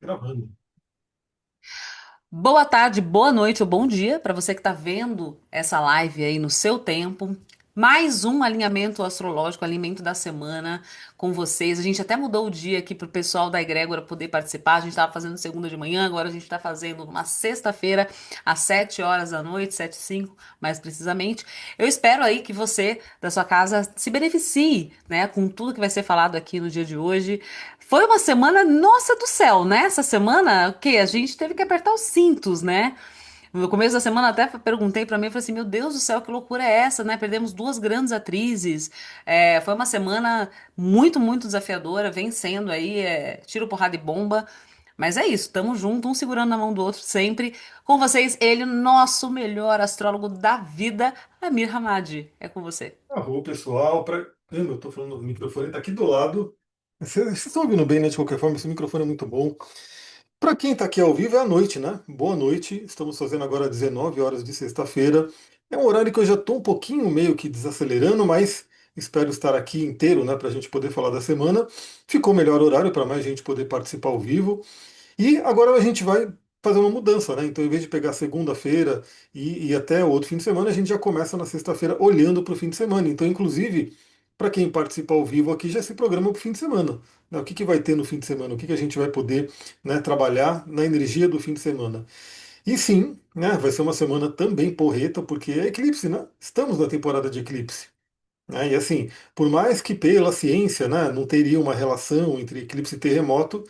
Gravando. Boa tarde, boa noite ou bom dia para você que está vendo essa live aí no seu tempo. Mais um alinhamento astrológico, alimento da semana com vocês. A gente até mudou o dia aqui para o pessoal da egrégora poder participar. A gente estava fazendo segunda de manhã, agora a gente está fazendo uma sexta-feira às 7 horas da noite, 7 e 5, mais precisamente. Eu espero aí que você da sua casa se beneficie, né, com tudo que vai ser falado aqui no dia de hoje. Foi uma semana, nossa do céu, né? Essa semana, o quê? A gente teve que apertar os cintos, né? No começo da semana até perguntei pra mim, falei assim, meu Deus do céu, que loucura é essa, né? Perdemos duas grandes atrizes. Foi uma semana muito, muito desafiadora, vencendo aí, tiro, porrada e bomba. Mas é isso, tamo junto, um segurando na mão do outro sempre. Com vocês, ele, nosso melhor astrólogo da vida, Amir Hamadi. É com você. Arro, pessoal. Eu tô falando no microfone, tá aqui do lado. Vocês estão ouvindo bem, né? De qualquer forma, esse microfone é muito bom. Para quem está aqui ao vivo, é à noite, né? Boa noite. Estamos fazendo agora 19 horas de sexta-feira. É um horário que eu já estou um pouquinho meio que desacelerando, mas espero estar aqui inteiro, né? Para a gente poder falar da semana. Ficou melhor horário para mais gente poder participar ao vivo. E agora a gente vai fazer uma mudança, né? Então, em vez de pegar segunda-feira e ir até o outro fim de semana, a gente já começa na sexta-feira olhando para o fim de semana. Então, inclusive, para quem participa ao vivo aqui, já se programa para o fim de semana. Né? O que vai ter no fim de semana? O que a gente vai poder, né, trabalhar na energia do fim de semana? E sim, né, vai ser uma semana também porreta, porque é eclipse, né? Estamos na temporada de eclipse. Né? E assim, por mais que pela ciência, né, não teria uma relação entre eclipse e terremoto,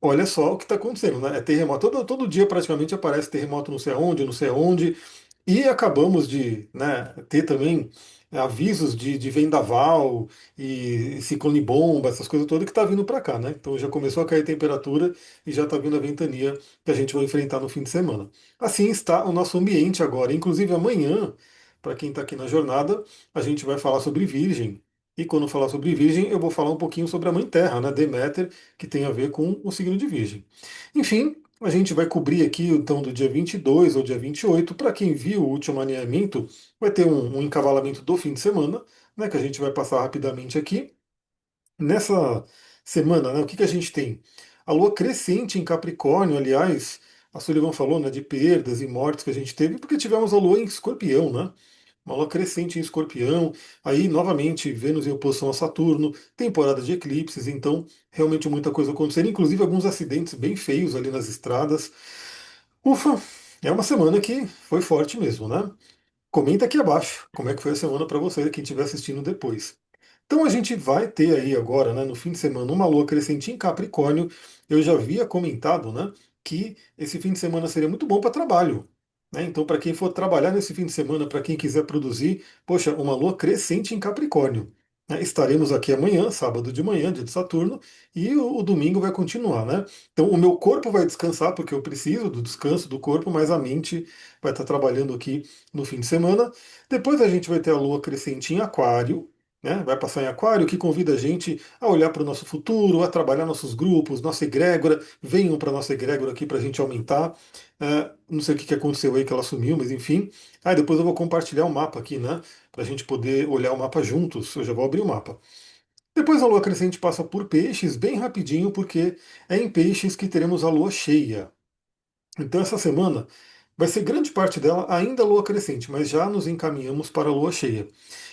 olha só o que está acontecendo, né? É terremoto. Todo dia praticamente aparece terremoto não sei aonde, não sei aonde. E acabamos de, né, ter também avisos de vendaval e ciclone bomba, essas coisas todas que está vindo para cá, né? Então já começou a cair temperatura e já está vindo a ventania que a gente vai enfrentar no fim de semana. Assim está o nosso ambiente agora. Inclusive amanhã, para quem está aqui na jornada, a gente vai falar sobre Virgem. E quando falar sobre Virgem, eu vou falar um pouquinho sobre a Mãe Terra, né, Deméter, que tem a ver com o signo de Virgem. Enfim, a gente vai cobrir aqui então do dia 22 ao dia 28. Para quem viu o último alinhamento, vai ter um encavalamento do fim de semana, né, que a gente vai passar rapidamente aqui. Nessa semana, né, o que a gente tem? A lua crescente em Capricórnio, aliás, a Sullivan falou, né, de perdas e mortes que a gente teve, porque tivemos a lua em Escorpião, né? Uma lua crescente em Escorpião, aí novamente Vênus em oposição a Saturno, temporada de eclipses, então realmente muita coisa acontecendo, inclusive alguns acidentes bem feios ali nas estradas. Ufa, é uma semana que foi forte mesmo, né? Comenta aqui abaixo como é que foi a semana para você, quem estiver assistindo depois. Então a gente vai ter aí agora, né, no fim de semana, uma lua crescente em Capricórnio. Eu já havia comentado, né, que esse fim de semana seria muito bom para trabalho. Né? Então, para quem for trabalhar nesse fim de semana, para quem quiser produzir, poxa, uma lua crescente em Capricórnio. Né? Estaremos aqui amanhã, sábado de manhã, dia de Saturno, e o domingo vai continuar, né? Então, o meu corpo vai descansar, porque eu preciso do descanso do corpo, mas a mente vai estar trabalhando aqui no fim de semana. Depois a gente vai ter a lua crescente em Aquário, né? Vai passar em Aquário, que convida a gente a olhar para o nosso futuro, a trabalhar nossos grupos, nossa egrégora. Venham para a nossa egrégora aqui para a gente aumentar. Não sei o que aconteceu aí que ela sumiu, mas enfim. Depois eu vou compartilhar o mapa aqui, né? Para a gente poder olhar o mapa juntos. Eu já vou abrir o mapa. Depois a lua crescente passa por Peixes, bem rapidinho, porque é em Peixes que teremos a lua cheia. Então essa semana vai ser grande parte dela ainda lua crescente, mas já nos encaminhamos para a lua cheia.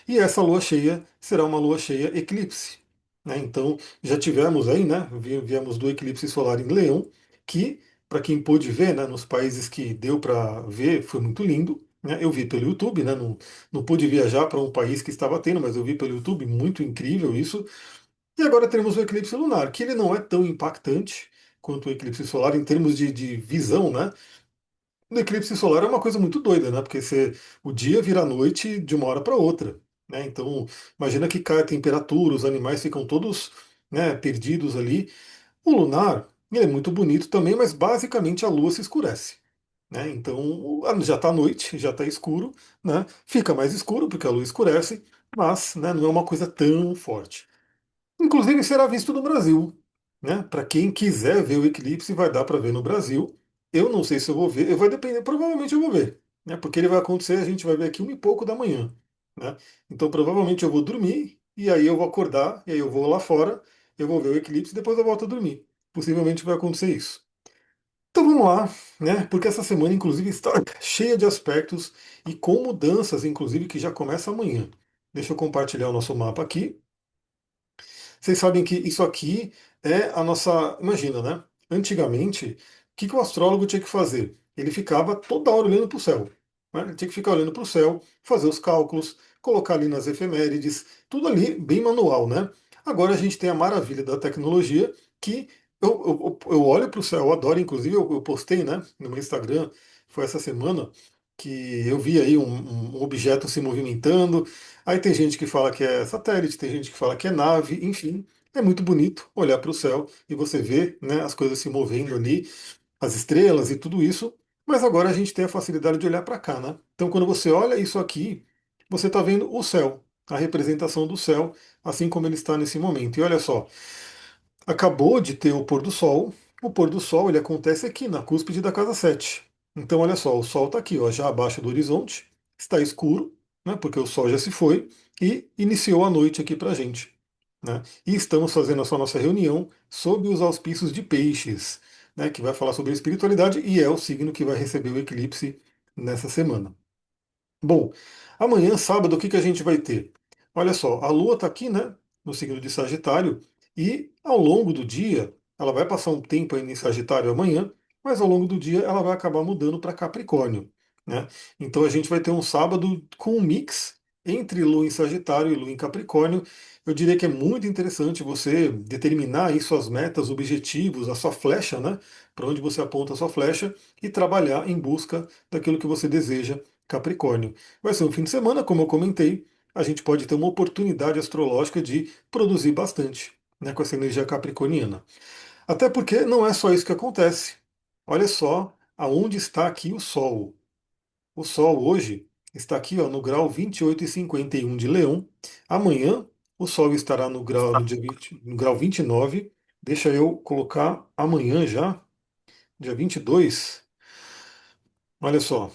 E essa lua cheia será uma lua cheia eclipse. Né? Então já tivemos aí, né? Viemos do eclipse solar em Leão, que para quem pôde ver, né, nos países que deu para ver, foi muito lindo. Né? Eu vi pelo YouTube, né? Não pude viajar para um país que estava tendo, mas eu vi pelo YouTube, muito incrível isso. E agora teremos o eclipse lunar, que ele não é tão impactante quanto o eclipse solar em termos de visão, né? No eclipse solar é uma coisa muito doida, né? Porque o dia vira noite de uma hora para outra. Né? Então, imagina que cai a temperatura, os animais ficam todos, né, perdidos ali. O lunar, ele é muito bonito também, mas basicamente a lua se escurece. Né? Então, já está noite, já está escuro, né? Fica mais escuro porque a lua escurece, mas, né, não é uma coisa tão forte. Inclusive será visto no Brasil. Né? Para quem quiser ver o eclipse, vai dar para ver no Brasil. Eu não sei se eu vou ver, vai depender, provavelmente eu vou ver. Né? Porque ele vai acontecer, a gente vai ver aqui 1 e pouco da manhã. Né? Então provavelmente eu vou dormir, e aí eu vou acordar, e aí eu vou lá fora, eu vou ver o eclipse e depois eu volto a dormir. Possivelmente vai acontecer isso. Então vamos lá, né? Porque essa semana, inclusive, está cheia de aspectos e com mudanças, inclusive, que já começa amanhã. Deixa eu compartilhar o nosso mapa aqui. Vocês sabem que isso aqui é a nossa. Imagina, né? Antigamente, o que que o astrólogo tinha que fazer? Ele ficava toda hora olhando para o céu. Né? Ele tinha que ficar olhando para o céu, fazer os cálculos, colocar ali nas efemérides, tudo ali bem manual, né? Agora a gente tem a maravilha da tecnologia que eu olho para o céu, eu adoro, inclusive eu postei, né, no meu Instagram, foi essa semana, que eu vi aí um objeto se movimentando. Aí tem gente que fala que é satélite, tem gente que fala que é nave, enfim. É muito bonito olhar para o céu e você ver, né, as coisas se movendo ali, as estrelas e tudo isso. Mas agora a gente tem a facilidade de olhar para cá, né? Então quando você olha isso aqui, você está vendo o céu, a representação do céu, assim como ele está nesse momento. E olha só, acabou de ter o pôr do sol. O pôr do sol ele acontece aqui na cúspide da casa 7. Então, olha só, o sol está aqui, ó, já abaixo do horizonte, está escuro, né, porque o sol já se foi, e iniciou a noite aqui para a gente. Né? E estamos fazendo essa nossa reunião sob os auspícios de Peixes, né, que vai falar sobre espiritualidade e é o signo que vai receber o eclipse nessa semana. Bom, amanhã, sábado, o que que a gente vai ter? Olha só, a Lua está aqui, né, no signo de Sagitário, e ao longo do dia, ela vai passar um tempo aí em Sagitário amanhã, mas ao longo do dia ela vai acabar mudando para Capricórnio, né? Então a gente vai ter um sábado com um mix entre Lua em Sagitário e Lua em Capricórnio. Eu diria que é muito interessante você determinar aí suas metas, objetivos, a sua flecha, né? Para onde você aponta a sua flecha e trabalhar em busca daquilo que você deseja Capricórnio. Vai ser um fim de semana, como eu comentei, a gente pode ter uma oportunidade astrológica de produzir bastante, né, com essa energia capricorniana. Até porque não é só isso que acontece. Olha só aonde está aqui o Sol. O Sol hoje está aqui ó, no grau 28,51 de Leão. Amanhã o Sol estará no grau, no dia 20, no grau 29. Deixa eu colocar amanhã já, dia 22. Olha só,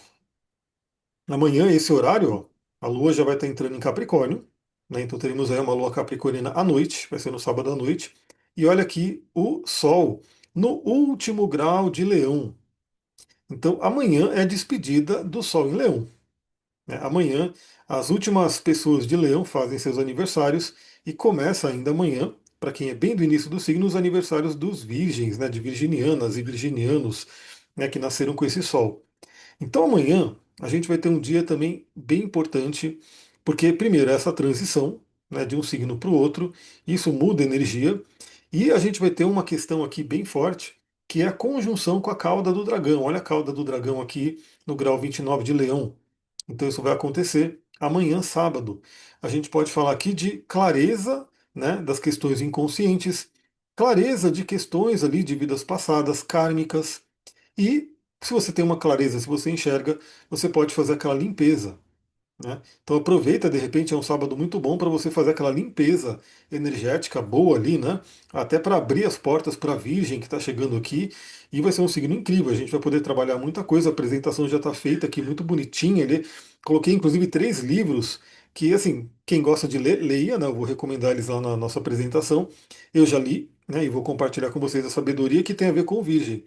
amanhã, esse horário, ó, a Lua já vai estar entrando em Capricórnio, né? Então teremos aí uma Lua capricorniana à noite, vai ser no sábado à noite. E olha aqui o Sol no último grau de Leão. Então amanhã é a despedida do Sol em Leão. Né? Amanhã as últimas pessoas de Leão fazem seus aniversários e começa ainda amanhã, para quem é bem do início do signo, os aniversários dos virgens, né? De virginianas e virginianos, né? Que nasceram com esse Sol. Então amanhã a gente vai ter um dia também bem importante, porque primeiro é essa transição, né, de um signo para o outro, isso muda a energia, e a gente vai ter uma questão aqui bem forte, que é a conjunção com a cauda do dragão. Olha a cauda do dragão aqui no grau 29 de Leão. Então isso vai acontecer amanhã, sábado. A gente pode falar aqui de clareza, né, das questões inconscientes, clareza de questões ali de vidas passadas, kármicas, e se você tem uma clareza, se você enxerga, você pode fazer aquela limpeza. Né? Então aproveita, de repente é um sábado muito bom para você fazer aquela limpeza energética boa ali, né? Até para abrir as portas para a Virgem que está chegando aqui. E vai ser um signo incrível. A gente vai poder trabalhar muita coisa. A apresentação já está feita aqui, muito bonitinha ali. Coloquei inclusive 3 livros que, assim, quem gosta de ler, leia, né? Eu vou recomendar eles lá na nossa apresentação. Eu já li, né? E vou compartilhar com vocês a sabedoria que tem a ver com Virgem.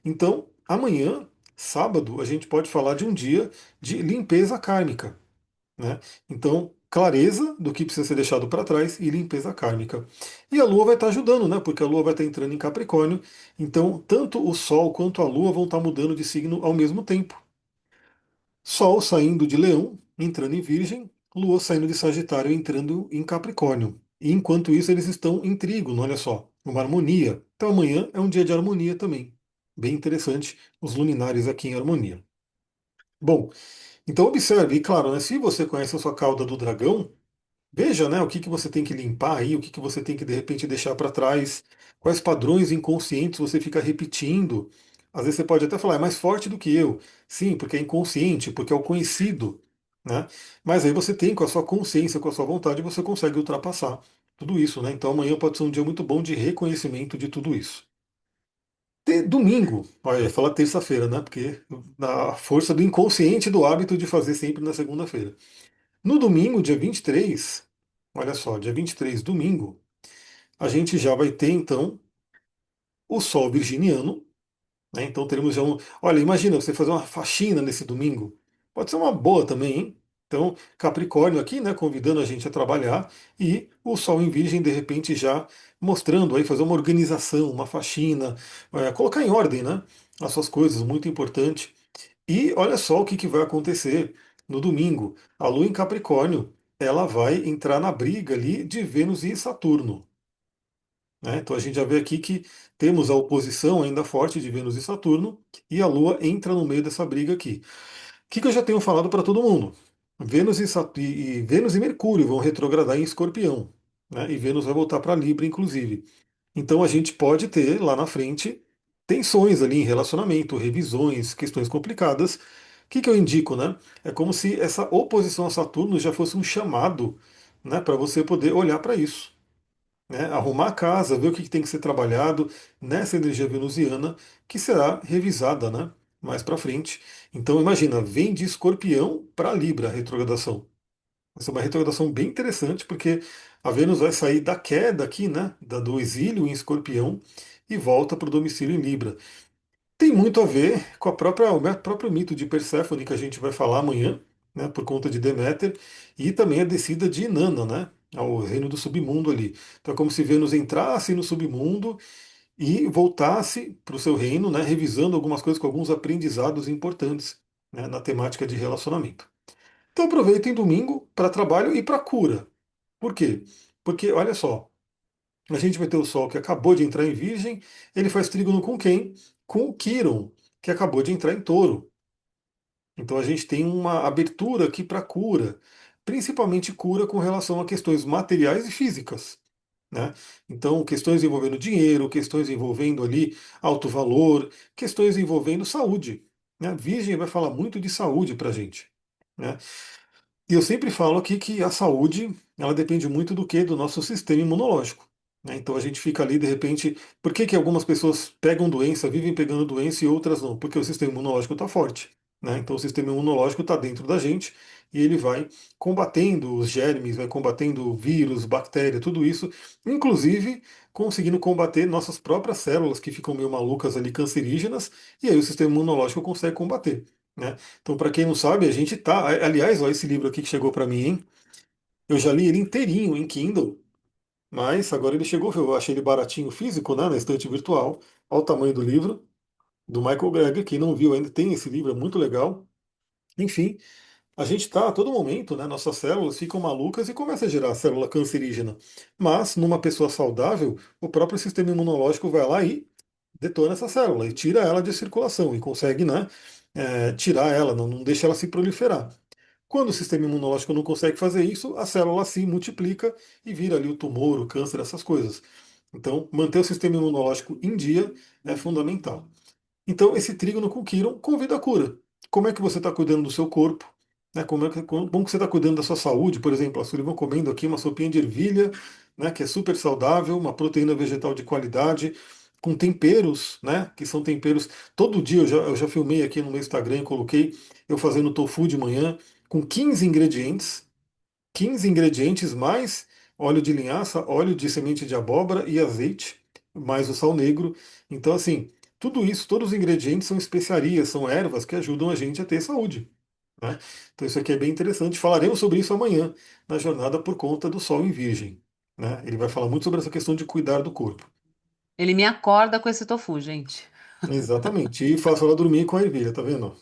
Então, amanhã, sábado, a gente pode falar de um dia de limpeza kármica, né? Então, clareza do que precisa ser deixado para trás e limpeza kármica. E a Lua vai estar ajudando, né? Porque a Lua vai estar entrando em Capricórnio. Então, tanto o Sol quanto a Lua vão estar mudando de signo ao mesmo tempo. Sol saindo de Leão, entrando em Virgem, Lua saindo de Sagitário, entrando em Capricórnio. E enquanto isso, eles estão em trígono, olha só, uma harmonia. Então amanhã é um dia de harmonia também. Bem interessante, os luminares aqui em harmonia. Bom, então observe, e claro, né, se você conhece a sua cauda do dragão, veja, né, o que que você tem que limpar aí, o que que você tem que de repente deixar para trás, quais padrões inconscientes você fica repetindo. Às vezes você pode até falar, é mais forte do que eu. Sim, porque é inconsciente, porque é o conhecido, né? Mas aí você tem, com a sua consciência, com a sua vontade, você consegue ultrapassar tudo isso, né? Então amanhã pode ser um dia muito bom de reconhecimento de tudo isso. Domingo, olha, eu ia falar terça-feira, né? Porque a força do inconsciente do hábito de fazer sempre na segunda-feira. No domingo, dia 23, olha só, dia 23, domingo, a gente já vai ter então o Sol virginiano, né? Então teremos já um. Olha, imagina você fazer uma faxina nesse domingo. Pode ser uma boa também, hein? Então, Capricórnio aqui, né, convidando a gente a trabalhar e o Sol em Virgem, de repente, já mostrando aí, fazer uma organização, uma faxina, colocar em ordem, né, as suas coisas, muito importante. E olha só o que, que vai acontecer no domingo. A Lua em Capricórnio, ela vai entrar na briga ali de Vênus e Saturno, né? Então a gente já vê aqui que temos a oposição ainda forte de Vênus e Saturno, e a Lua entra no meio dessa briga aqui. O que, que eu já tenho falado para todo mundo? Vênus e Mercúrio vão retrogradar em Escorpião, né? E Vênus vai voltar para Libra, inclusive. Então a gente pode ter lá na frente tensões ali em relacionamento, revisões, questões complicadas. O que, que eu indico, né? É como se essa oposição a Saturno já fosse um chamado, né, para você poder olhar para isso, né? Arrumar a casa, ver o que tem que ser trabalhado nessa energia venusiana, que será revisada, né, mais para frente. Então imagina, vem de Escorpião para Libra a retrogradação. Vai ser uma retrogradação bem interessante, porque a Vênus vai sair da queda aqui, né, do exílio em Escorpião e volta para o domicílio em Libra. Tem muito a ver com o próprio mito de Perséfone que a gente vai falar amanhã, né, por conta de Deméter, e também a descida de Inanna, né, ao reino do submundo ali. Então é como se Vênus entrasse no submundo e voltasse para o seu reino, né, revisando algumas coisas com alguns aprendizados importantes, né, na temática de relacionamento. Então aproveitem domingo para trabalho e para cura. Por quê? Porque, olha só, a gente vai ter o Sol que acabou de entrar em Virgem, ele faz trígono com quem? Com o Quirón, que acabou de entrar em Touro. Então a gente tem uma abertura aqui para cura, principalmente cura com relação a questões materiais e físicas, né? Então, questões envolvendo dinheiro, questões envolvendo ali alto valor, questões envolvendo saúde, né? Virgem vai falar muito de saúde para a gente, né? E eu sempre falo aqui que a saúde, ela depende muito do que? Do nosso sistema imunológico, né? Então a gente fica ali, de repente, por que que algumas pessoas pegam doença, vivem pegando doença e outras não? Porque o sistema imunológico está forte, né? Então o sistema imunológico está dentro da gente e ele vai combatendo os germes, vai combatendo vírus, bactéria, tudo isso, inclusive conseguindo combater nossas próprias células que ficam meio malucas ali, cancerígenas, e aí o sistema imunológico consegue combater, né? Então, para quem não sabe, a gente tá. Aliás, ó, esse livro aqui que chegou para mim, hein? Eu já li ele inteirinho em Kindle, mas agora ele chegou, eu achei ele baratinho físico, né, na estante virtual. Olha o tamanho do livro, do Michael Greger. Quem não viu ainda tem esse livro, é muito legal. Enfim, a gente está a todo momento, né? Nossas células ficam malucas e começa a gerar célula cancerígena. Mas, numa pessoa saudável, o próprio sistema imunológico vai lá e detona essa célula e tira ela de circulação e consegue, né, tirar ela, não deixa ela se proliferar. Quando o sistema imunológico não consegue fazer isso, a célula se multiplica e vira ali o tumor, o câncer, essas coisas. Então, manter o sistema imunológico em dia é fundamental. Então, esse trígono com Quirón convida a cura. Como é que você está cuidando do seu corpo? Né? Como que você está cuidando da sua saúde? Por exemplo, a Sullivan comendo aqui uma sopinha de ervilha, né, que é super saudável, uma proteína vegetal de qualidade, com temperos, né, que são temperos. Todo dia eu já filmei aqui no meu Instagram e coloquei eu fazendo tofu de manhã, com 15 ingredientes, 15 ingredientes mais óleo de linhaça, óleo de semente de abóbora e azeite, mais o sal negro. Então, assim, tudo isso, todos os ingredientes são especiarias, são ervas que ajudam a gente a ter saúde, né? Então, isso aqui é bem interessante. Falaremos sobre isso amanhã na jornada por conta do Sol em Virgem, né? Ele vai falar muito sobre essa questão de cuidar do corpo. Ele me acorda com esse tofu, gente. Exatamente. E faço ela dormir com a ervilha, tá vendo?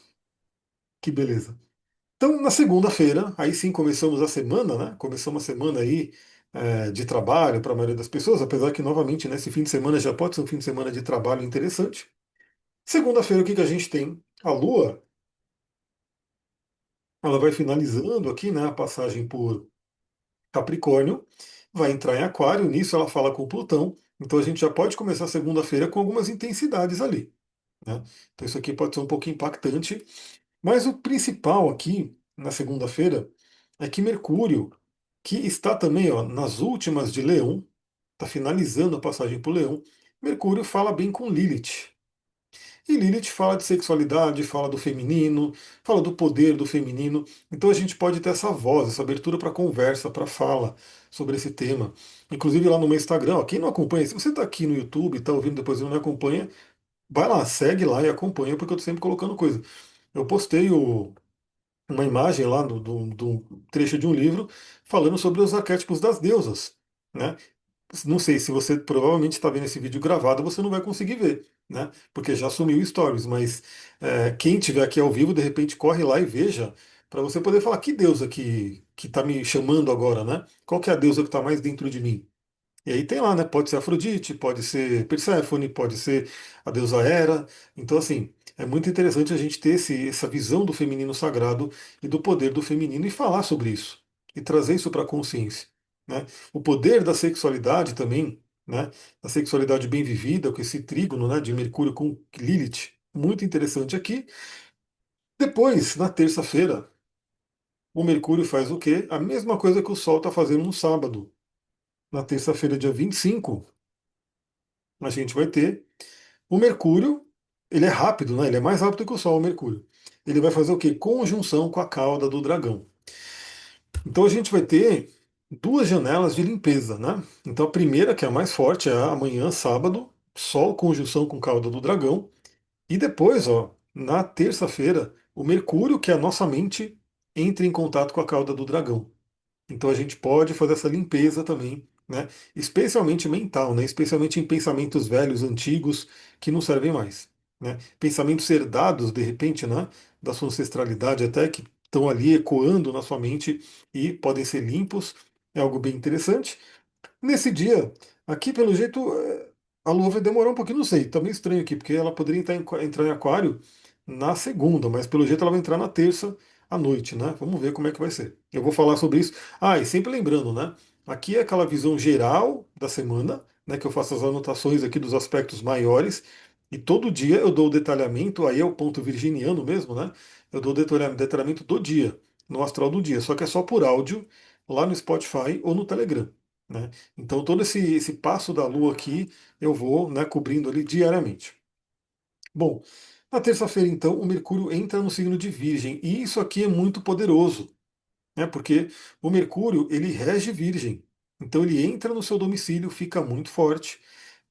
Que beleza. Então, na segunda-feira, aí sim começamos a semana, né? Começamos a semana aí de trabalho para a maioria das pessoas, apesar que, novamente, nesse fim de semana já pode ser um fim de semana de trabalho interessante. Segunda-feira, o que que a gente tem? A Lua, ela vai finalizando aqui, né, a passagem por Capricórnio, vai entrar em Aquário, nisso ela fala com Plutão, então a gente já pode começar a segunda-feira com algumas intensidades ali, né? Então isso aqui pode ser um pouco impactante, mas o principal aqui, na segunda-feira, é que Mercúrio, que está também ó, nas últimas de Leão, está finalizando a passagem por Leão, Mercúrio fala bem com Lilith. E Lilith fala de sexualidade, fala do feminino, fala do poder do feminino. Então a gente pode ter essa voz, essa abertura para conversa, para fala sobre esse tema. Inclusive lá no meu Instagram, ó, quem não acompanha, se você está aqui no YouTube, está ouvindo depois e não me acompanha, vai lá, segue lá e acompanha, porque eu tô sempre colocando coisa. Eu postei uma imagem lá do trecho de um livro falando sobre os arquétipos das deusas, né? Não sei se você provavelmente está vendo esse vídeo gravado, você não vai conseguir ver, né? Porque já sumiu o stories, mas quem tiver aqui ao vivo, de repente corre lá e veja, para você poder falar que deusa que está me chamando agora, né? Qual que é a deusa que está mais dentro de mim? E aí tem lá, né? Pode ser Afrodite, pode ser Perséfone, pode ser a deusa Hera. Então, assim, é muito interessante a gente ter essa visão do feminino sagrado e do poder do feminino e falar sobre isso. E trazer isso para a consciência, né? O poder da sexualidade também, né? A sexualidade bem vivida, com esse trígono, né, de Mercúrio com Lilith. Muito interessante aqui. Depois, na terça-feira, o Mercúrio faz o quê? A mesma coisa que o Sol está fazendo no sábado. Na terça-feira, dia 25, a gente vai ter o Mercúrio. Ele é rápido, né? Ele é mais rápido que o Sol, o Mercúrio. Ele vai fazer o quê? Conjunção com a cauda do dragão. Então a gente vai ter duas janelas de limpeza, né? Então a primeira, que é a mais forte, é amanhã, sábado, Sol conjunção com cauda do dragão. E depois, ó, na terça-feira, o Mercúrio, que é a nossa mente, entra em contato com a cauda do dragão. Então a gente pode fazer essa limpeza também, né? Especialmente mental, né? Especialmente em pensamentos velhos, antigos, que não servem mais, né? Pensamentos herdados, de repente, né? Da sua ancestralidade até, que estão ali ecoando na sua mente e podem ser limpos. É algo bem interessante. Nesse dia, aqui pelo jeito, a Lua vai demorar um pouquinho, não sei, tá meio estranho aqui, porque ela poderia entrar em Aquário na segunda, mas pelo jeito ela vai entrar na terça à noite, né? Vamos ver como é que vai ser. Eu vou falar sobre isso. Ah, e sempre lembrando, né? Aqui é aquela visão geral da semana, né? Que eu faço as anotações aqui dos aspectos maiores, e todo dia eu dou o detalhamento, aí é o ponto virginiano mesmo, né? Eu dou o detalhamento do dia, no astral do dia, só que é só por áudio, lá no Spotify ou no Telegram, né? Então todo esse passo da Lua aqui eu vou, né, cobrindo ali diariamente. Bom, na terça-feira então o Mercúrio entra no signo de Virgem e isso aqui é muito poderoso, né? Porque o Mercúrio ele rege Virgem, então ele entra no seu domicílio, fica muito forte.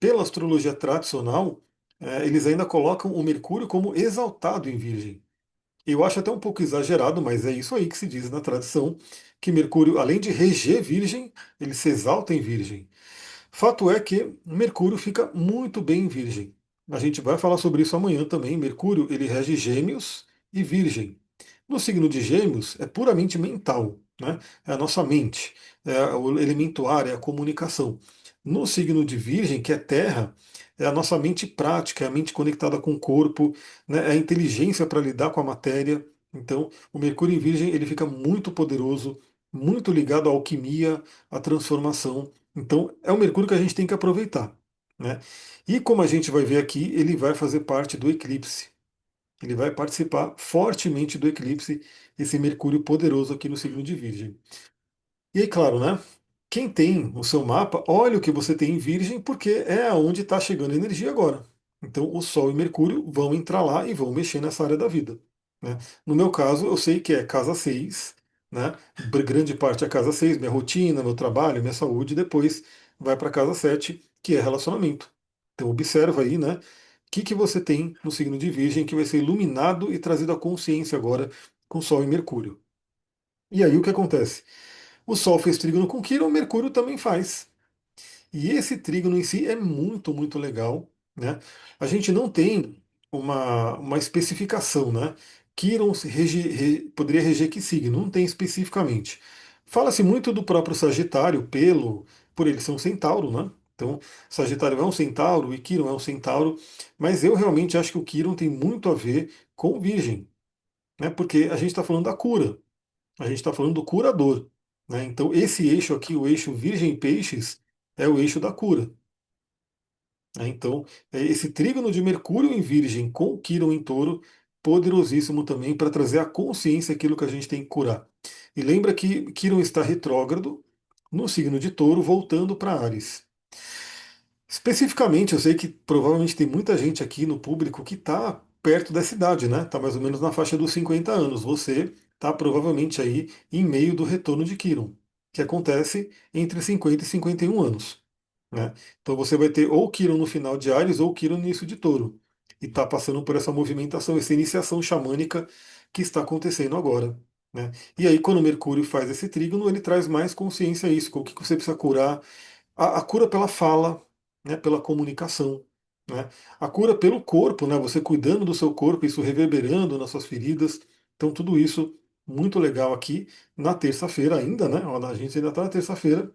Pela astrologia tradicional, eles ainda colocam o Mercúrio como exaltado em Virgem. Eu acho até um pouco exagerado, mas é isso aí que se diz na tradição, que Mercúrio, além de reger Virgem, ele se exalta em Virgem. Fato é que Mercúrio fica muito bem em Virgem. A gente vai falar sobre isso amanhã também. Mercúrio, ele rege Gêmeos e Virgem. No signo de Gêmeos é puramente mental, né? É a nossa mente, é o elemento ar, é a comunicação. No signo de Virgem, que é Terra, é a nossa mente prática, é a mente conectada com o corpo, né? É a inteligência para lidar com a matéria. Então, o Mercúrio em Virgem ele fica muito poderoso, muito ligado à alquimia, à transformação. Então, é o Mercúrio que a gente tem que aproveitar, né? E como a gente vai ver aqui, ele vai fazer parte do eclipse. Ele vai participar fortemente do eclipse, esse Mercúrio poderoso aqui no signo de Virgem. E aí, claro, né? Quem tem o seu mapa, olha o que você tem em Virgem, porque é aonde está chegando a energia agora. Então, o Sol e Mercúrio vão entrar lá e vão mexer nessa área da vida, né? No meu caso, eu sei que é casa 6, né? Grande parte é casa 6, minha rotina, meu trabalho, minha saúde, e depois vai para casa 7, que é relacionamento. Então, observa aí, né? O que você tem no signo de Virgem que vai ser iluminado e trazido à consciência agora com Sol e Mercúrio. E aí o que acontece? O Sol fez trígono com Quirón, Mercúrio também faz. E esse trígono em si é muito, muito legal, né? A gente não tem uma especificação, né? Quirón poderia reger que signo, não tem especificamente. Fala-se muito do próprio Sagitário, por ele ser um centauro, né? Então, Sagitário é um centauro e Quirón é um centauro, mas eu realmente acho que o Quirón tem muito a ver com o Virgem, né? Porque a gente está falando da cura. A gente está falando do curador, né? Então, esse eixo aqui, o eixo Virgem-Peixes, é o eixo da cura, né? Então, esse trígono de Mercúrio em Virgem com Quirón em Touro, poderosíssimo também para trazer à consciência aquilo que a gente tem que curar. E lembra que Quirón está retrógrado no signo de Touro, voltando para Áries. Especificamente, eu sei que provavelmente tem muita gente aqui no público que está perto dessa idade, né? Está mais ou menos na faixa dos 50 anos. Você está provavelmente aí em meio do retorno de Quirón, que acontece entre 50 e 51 anos, né? Então você vai ter ou Quirón no final de Áries ou Quirón no início de Touro. e está passando por essa movimentação, essa iniciação xamânica que está acontecendo agora. Né? E aí, quando o Mercúrio faz esse trígono, ele traz mais consciência a isso, com o que você precisa curar. A cura pela fala, né, pela comunicação. Né? A cura pelo corpo, né, você cuidando do seu corpo, isso reverberando nas suas feridas. Então, tudo isso muito legal aqui na terça-feira ainda, né? Ó, a gente ainda está na terça-feira.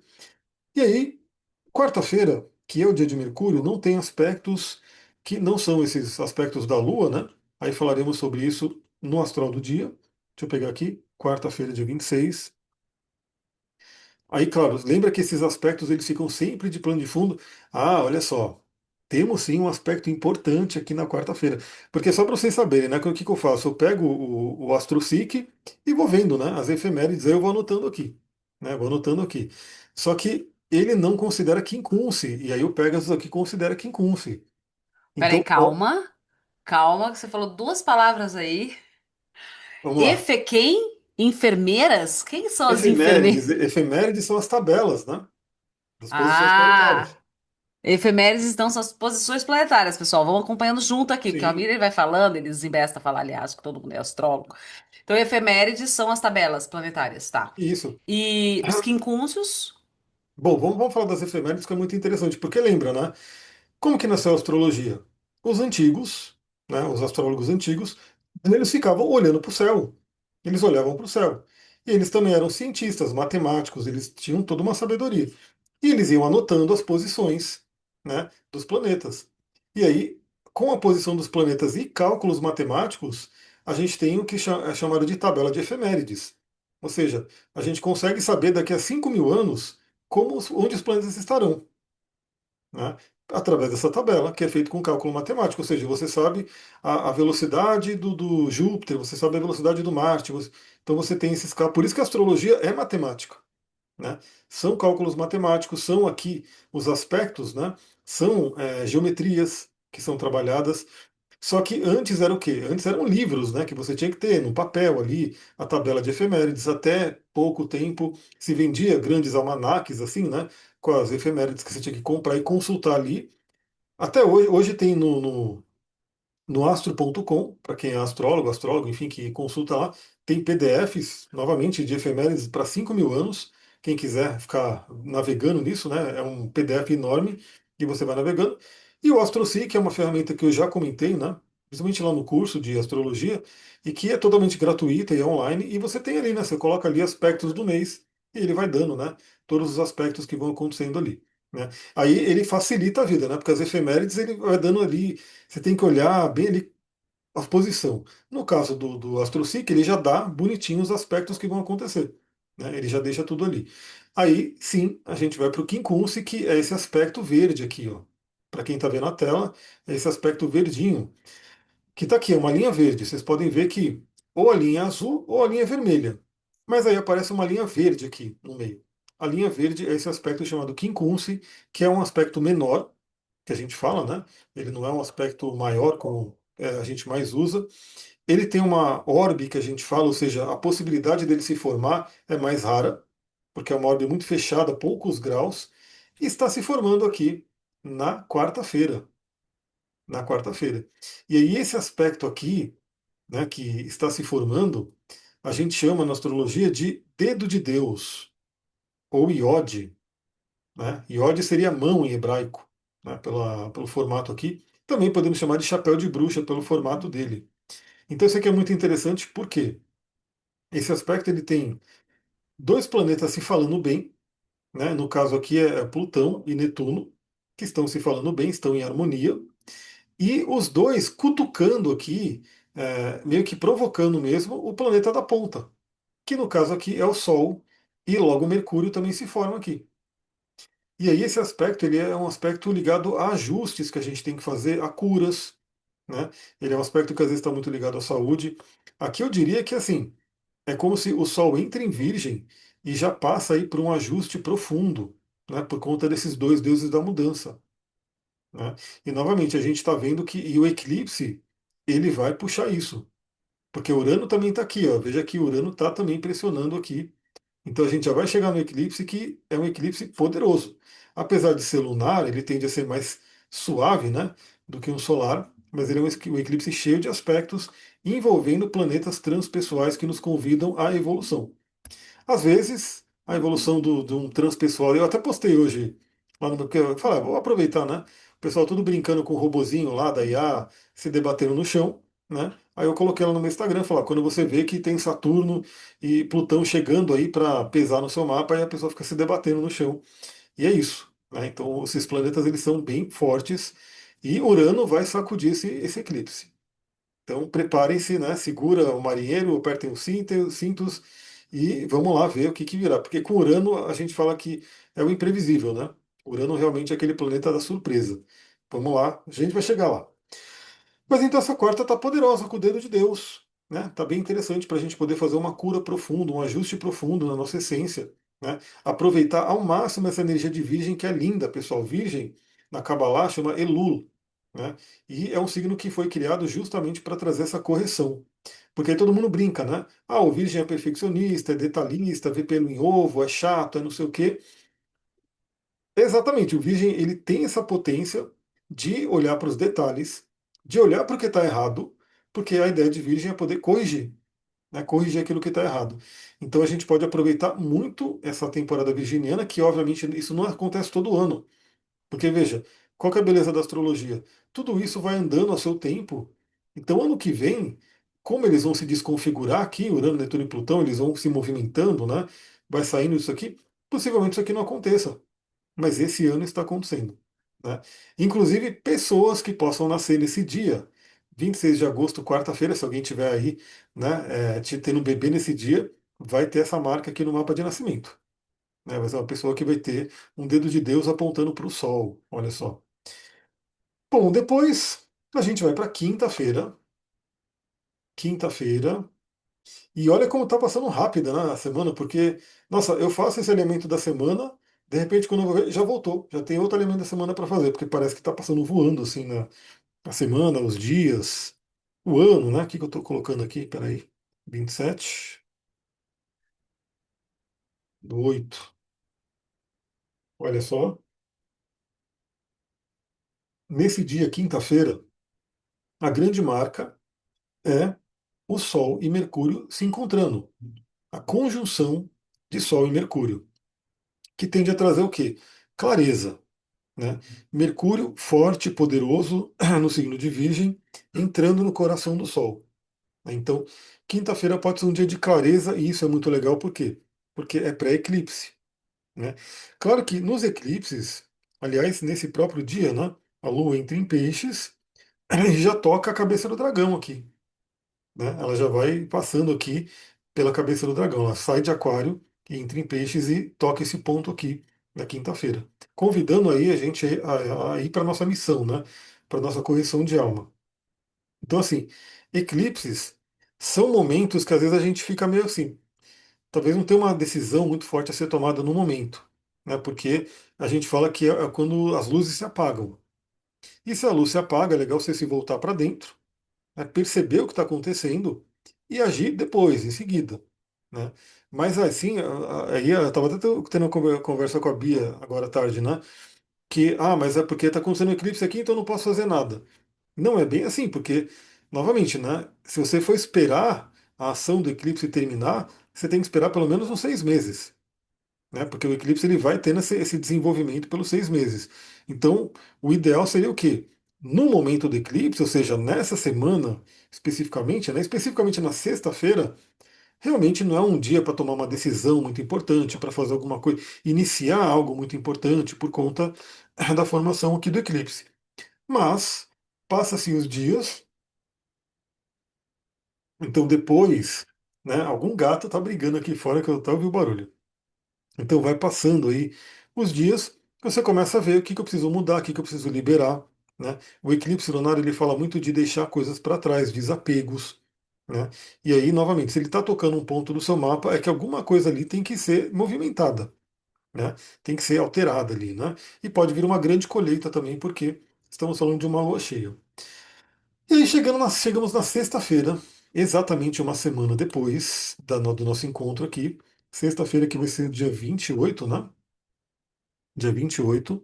E aí, quarta-feira, que é o dia de Mercúrio, não tem aspectos que não são esses aspectos da Lua, né? Aí falaremos sobre isso no astral do dia. Deixa eu pegar aqui, quarta-feira, dia 26. Aí, claro, lembra que esses aspectos eles ficam sempre de plano de fundo. Ah, olha só, temos sim um aspecto importante aqui na quarta-feira. Porque só para vocês saberem, né, que eu faço? Eu pego o AstroSeek e vou vendo, né, as efemérides, aí eu vou anotando aqui, né, vou anotando aqui. Só que ele não considera quincunce, e aí o Pegasus aqui considera quincunce. Peraí, Então, ó, calma. Calma, que você falou duas palavras aí. vamos lá. Quem? Enfermeiras? Quem são as Efemérides, enfermeiras? efemérides são as tabelas, né, das posições Ah! planetárias. Efemérides estão suas posições planetárias, pessoal. Vamos acompanhando junto aqui, porque o Sim, Amir ele vai falando, ele desembesta a falar, aliás, que todo mundo é astrólogo. Então, efemérides são as tabelas planetárias, tá? isso. E os quincúncios, Bom, vamos falar das efemérides, que é muito interessante, porque lembra, né? Como que nasceu a astrologia? Os antigos, né, os astrólogos antigos, eles ficavam olhando para o céu. Eles olhavam para o céu. E eles também eram cientistas, matemáticos, eles tinham toda uma sabedoria. E eles iam anotando as posições, né, dos planetas. E aí, com a posição dos planetas e cálculos matemáticos, a gente tem o que é chamado de tabela de efemérides. Ou seja, a gente consegue saber daqui a 5.000 anos onde os planetas estarão, né, através dessa tabela, que é feito com cálculo matemático. Ou seja, você sabe a velocidade do Júpiter, você sabe a velocidade do Marte. Então você tem esses cálculos. Por isso que a astrologia é matemática. Né? São cálculos matemáticos, são aqui os aspectos, né? São geometrias que são trabalhadas. Só que antes era o quê? Antes eram livros, né, que você tinha que ter no papel ali, a tabela de efemérides. Até pouco tempo se vendia grandes almanaques, assim, né, com as efemérides que você tinha que comprar e consultar ali. Até hoje tem no astro.com, para quem é astrólogo, enfim, que consulta lá, tem PDFs, novamente, de efemérides para 5.000 anos. Quem quiser ficar navegando nisso, né, é um PDF enorme e você vai navegando. E o AstroSeek, que é uma ferramenta que eu já comentei, né, principalmente lá no curso de astrologia, e que é totalmente gratuita e é online, e você tem ali, né, você coloca ali aspectos do mês e ele vai dando, né, todos os aspectos que vão acontecendo ali. Né? Aí ele facilita a vida, né? Porque as efemérides ele vai dando ali, você tem que olhar bem ali a posição. No caso do AstroSeek, ele já dá bonitinho os aspectos que vão acontecer. Né? Ele já deixa tudo ali. Aí sim, a gente vai para o quincunce, que é esse aspecto verde aqui, ó. Para quem está vendo a tela, é esse aspecto verdinho, que está aqui, é uma linha verde. Vocês podem ver que ou a linha é azul ou a linha é vermelha. Mas aí aparece uma linha verde aqui no meio. A linha verde é esse aspecto chamado quincunce, que é um aspecto menor, que a gente fala, né? Ele não é um aspecto maior como a gente mais usa. Ele tem uma orbe que a gente fala, ou seja, a possibilidade dele se formar é mais rara, porque é uma orbe muito fechada, poucos graus, e está se formando aqui na quarta-feira. Na quarta-feira. E aí esse aspecto aqui, né, que está se formando, a gente chama na astrologia de dedo de Deus, ou iode. Né? Iode seria mão em hebraico, né, pelo formato aqui. Também podemos chamar de chapéu de bruxa pelo formato dele. Então isso aqui é muito interessante porque esse aspecto ele tem dois planetas se falando bem, né? No caso aqui é Plutão e Netuno, que estão se falando bem, estão em harmonia, e os dois cutucando aqui, meio que provocando mesmo o planeta da ponta, que no caso aqui é o Sol, e logo Mercúrio também se forma aqui. E aí esse aspecto ele é um aspecto ligado a ajustes que a gente tem que fazer, a curas, né? Ele é um aspecto que às vezes está muito ligado à saúde. Aqui eu diria que assim, é como se o Sol entra em Virgem e já passa aí por um ajuste profundo, né? Por conta desses dois deuses da mudança, né? E novamente a gente está vendo que e o eclipse ele vai puxar isso, porque Urano também está aqui, ó. Veja que Urano está também pressionando aqui, então a gente já vai chegar no eclipse que é um eclipse poderoso. Apesar de ser lunar, ele tende a ser mais suave, né, do que um solar, mas ele é um eclipse cheio de aspectos envolvendo planetas transpessoais que nos convidam à evolução. Às vezes, a evolução de um transpessoal, eu até postei hoje lá no porque eu falei, vou aproveitar, né? O pessoal tudo brincando com o robozinho lá da IA, se debatendo no chão, né? Aí eu coloquei lá no meu Instagram, falar, quando você vê que tem Saturno e Plutão chegando aí para pesar no seu mapa, aí a pessoa fica se debatendo no chão. E é isso, né? Então, esses planetas eles são bem fortes e Urano vai sacudir esse eclipse. Então preparem-se, né? Segura o marinheiro, apertem os cintos e vamos lá ver o que virá. Porque com Urano a gente fala que é o imprevisível, né? Urano realmente é aquele planeta da surpresa. Vamos lá, a gente vai chegar lá. Mas então essa quarta está poderosa com o dedo de Deus, né? Tá bem interessante para a gente poder fazer uma cura profunda, um ajuste profundo na nossa essência, né? Aproveitar ao máximo essa energia de Virgem que é linda, pessoal. Virgem na Kabbalah chama Elul, né? E é um signo que foi criado justamente para trazer essa correção. Porque aí todo mundo brinca, né? Ah, o Virgem é perfeccionista, é detalhista, vê pelo em ovo, é chato, é não sei o quê. Exatamente, o Virgem ele tem essa potência de olhar para os detalhes, de olhar para o que está errado, porque a ideia de Virgem é poder corrigir, né, corrigir aquilo que está errado. Então a gente pode aproveitar muito essa temporada virginiana, que obviamente isso não acontece todo ano, porque veja, qual que é a beleza da astrologia? Tudo isso vai andando a seu tempo. Então ano que vem, como eles vão se desconfigurar aqui, Urano, Netuno e Plutão, eles vão se movimentando, né? Vai saindo isso aqui, possivelmente isso aqui não aconteça, mas esse ano está acontecendo, né? Inclusive, pessoas que possam nascer nesse dia, 26 de agosto, quarta-feira, se alguém tiver aí, né, tendo um bebê nesse dia, vai ter essa marca aqui no mapa de nascimento, né? Vai ser uma pessoa que vai ter um dedo de Deus apontando para o sol, olha só. Bom, depois a gente vai para quinta-feira, e olha como está passando rápida, né, a semana, porque, nossa, eu faço esse elemento da semana, de repente, quando eu vou ver, já voltou, já tem outro elemento da semana para fazer, porque parece que está passando voando assim na semana, os dias, o ano, né? O que eu estou colocando aqui? Peraí, 27/8. Olha só, nesse dia, quinta-feira, a grande marca é o Sol e Mercúrio se encontrando. A conjunção de Sol e Mercúrio, que tende a trazer o quê? Clareza, né? Mercúrio forte, poderoso no signo de Virgem, entrando no coração do Sol, né? Então, quinta-feira pode ser um dia de clareza e isso é muito legal, por quê? Porque é pré-eclipse, né? Claro que nos eclipses, aliás, nesse próprio dia, né, a Lua entra em Peixes e já toca a cabeça do dragão aqui, né? Ela já vai passando aqui pela cabeça do dragão. Ela sai de Aquário, entra em Peixes e toca esse ponto aqui na quinta-feira, convidando aí a gente a ir para nossa missão, né? Para nossa correção de alma. Então, assim, eclipses são momentos que às vezes a gente fica meio assim, talvez não tenha uma decisão muito forte a ser tomada no momento, né? Porque a gente fala que é quando as luzes se apagam. E se a luz se apaga, é legal você se voltar para dentro, né, perceber o que está acontecendo e agir depois, em seguida, né? Mas assim, aí eu estava até tendo uma conversa com a Bia agora à tarde, né? Que, mas é porque está acontecendo um eclipse aqui, então eu não posso fazer nada. Não é bem assim, porque, novamente, né? Se você for esperar a ação do eclipse terminar, você tem que esperar pelo menos uns 6 meses, né? Porque o eclipse ele vai tendo esse desenvolvimento pelos 6 meses. Então, o ideal seria o quê? No momento do eclipse, ou seja, nessa semana especificamente, né? Especificamente na sexta-feira, realmente não é um dia para tomar uma decisão muito importante, para fazer alguma coisa, iniciar algo muito importante por conta da formação aqui do eclipse. Mas passa-se os dias, então depois, né, algum gato tá brigando aqui fora que eu até ouvi o barulho. Então vai passando aí os dias, você começa a ver o que que eu preciso mudar, o que que eu preciso liberar, né? O eclipse lunar ele fala muito de deixar coisas para trás, desapegos, né? E aí, novamente, se ele está tocando um ponto do seu mapa, é que alguma coisa ali tem que ser movimentada, né? Tem que ser alterada ali, né? E pode vir uma grande colheita também, porque estamos falando de uma lua cheia. E aí chegamos na sexta-feira, exatamente uma semana depois do nosso encontro aqui. Sexta-feira que vai ser dia 28, né? Dia 28.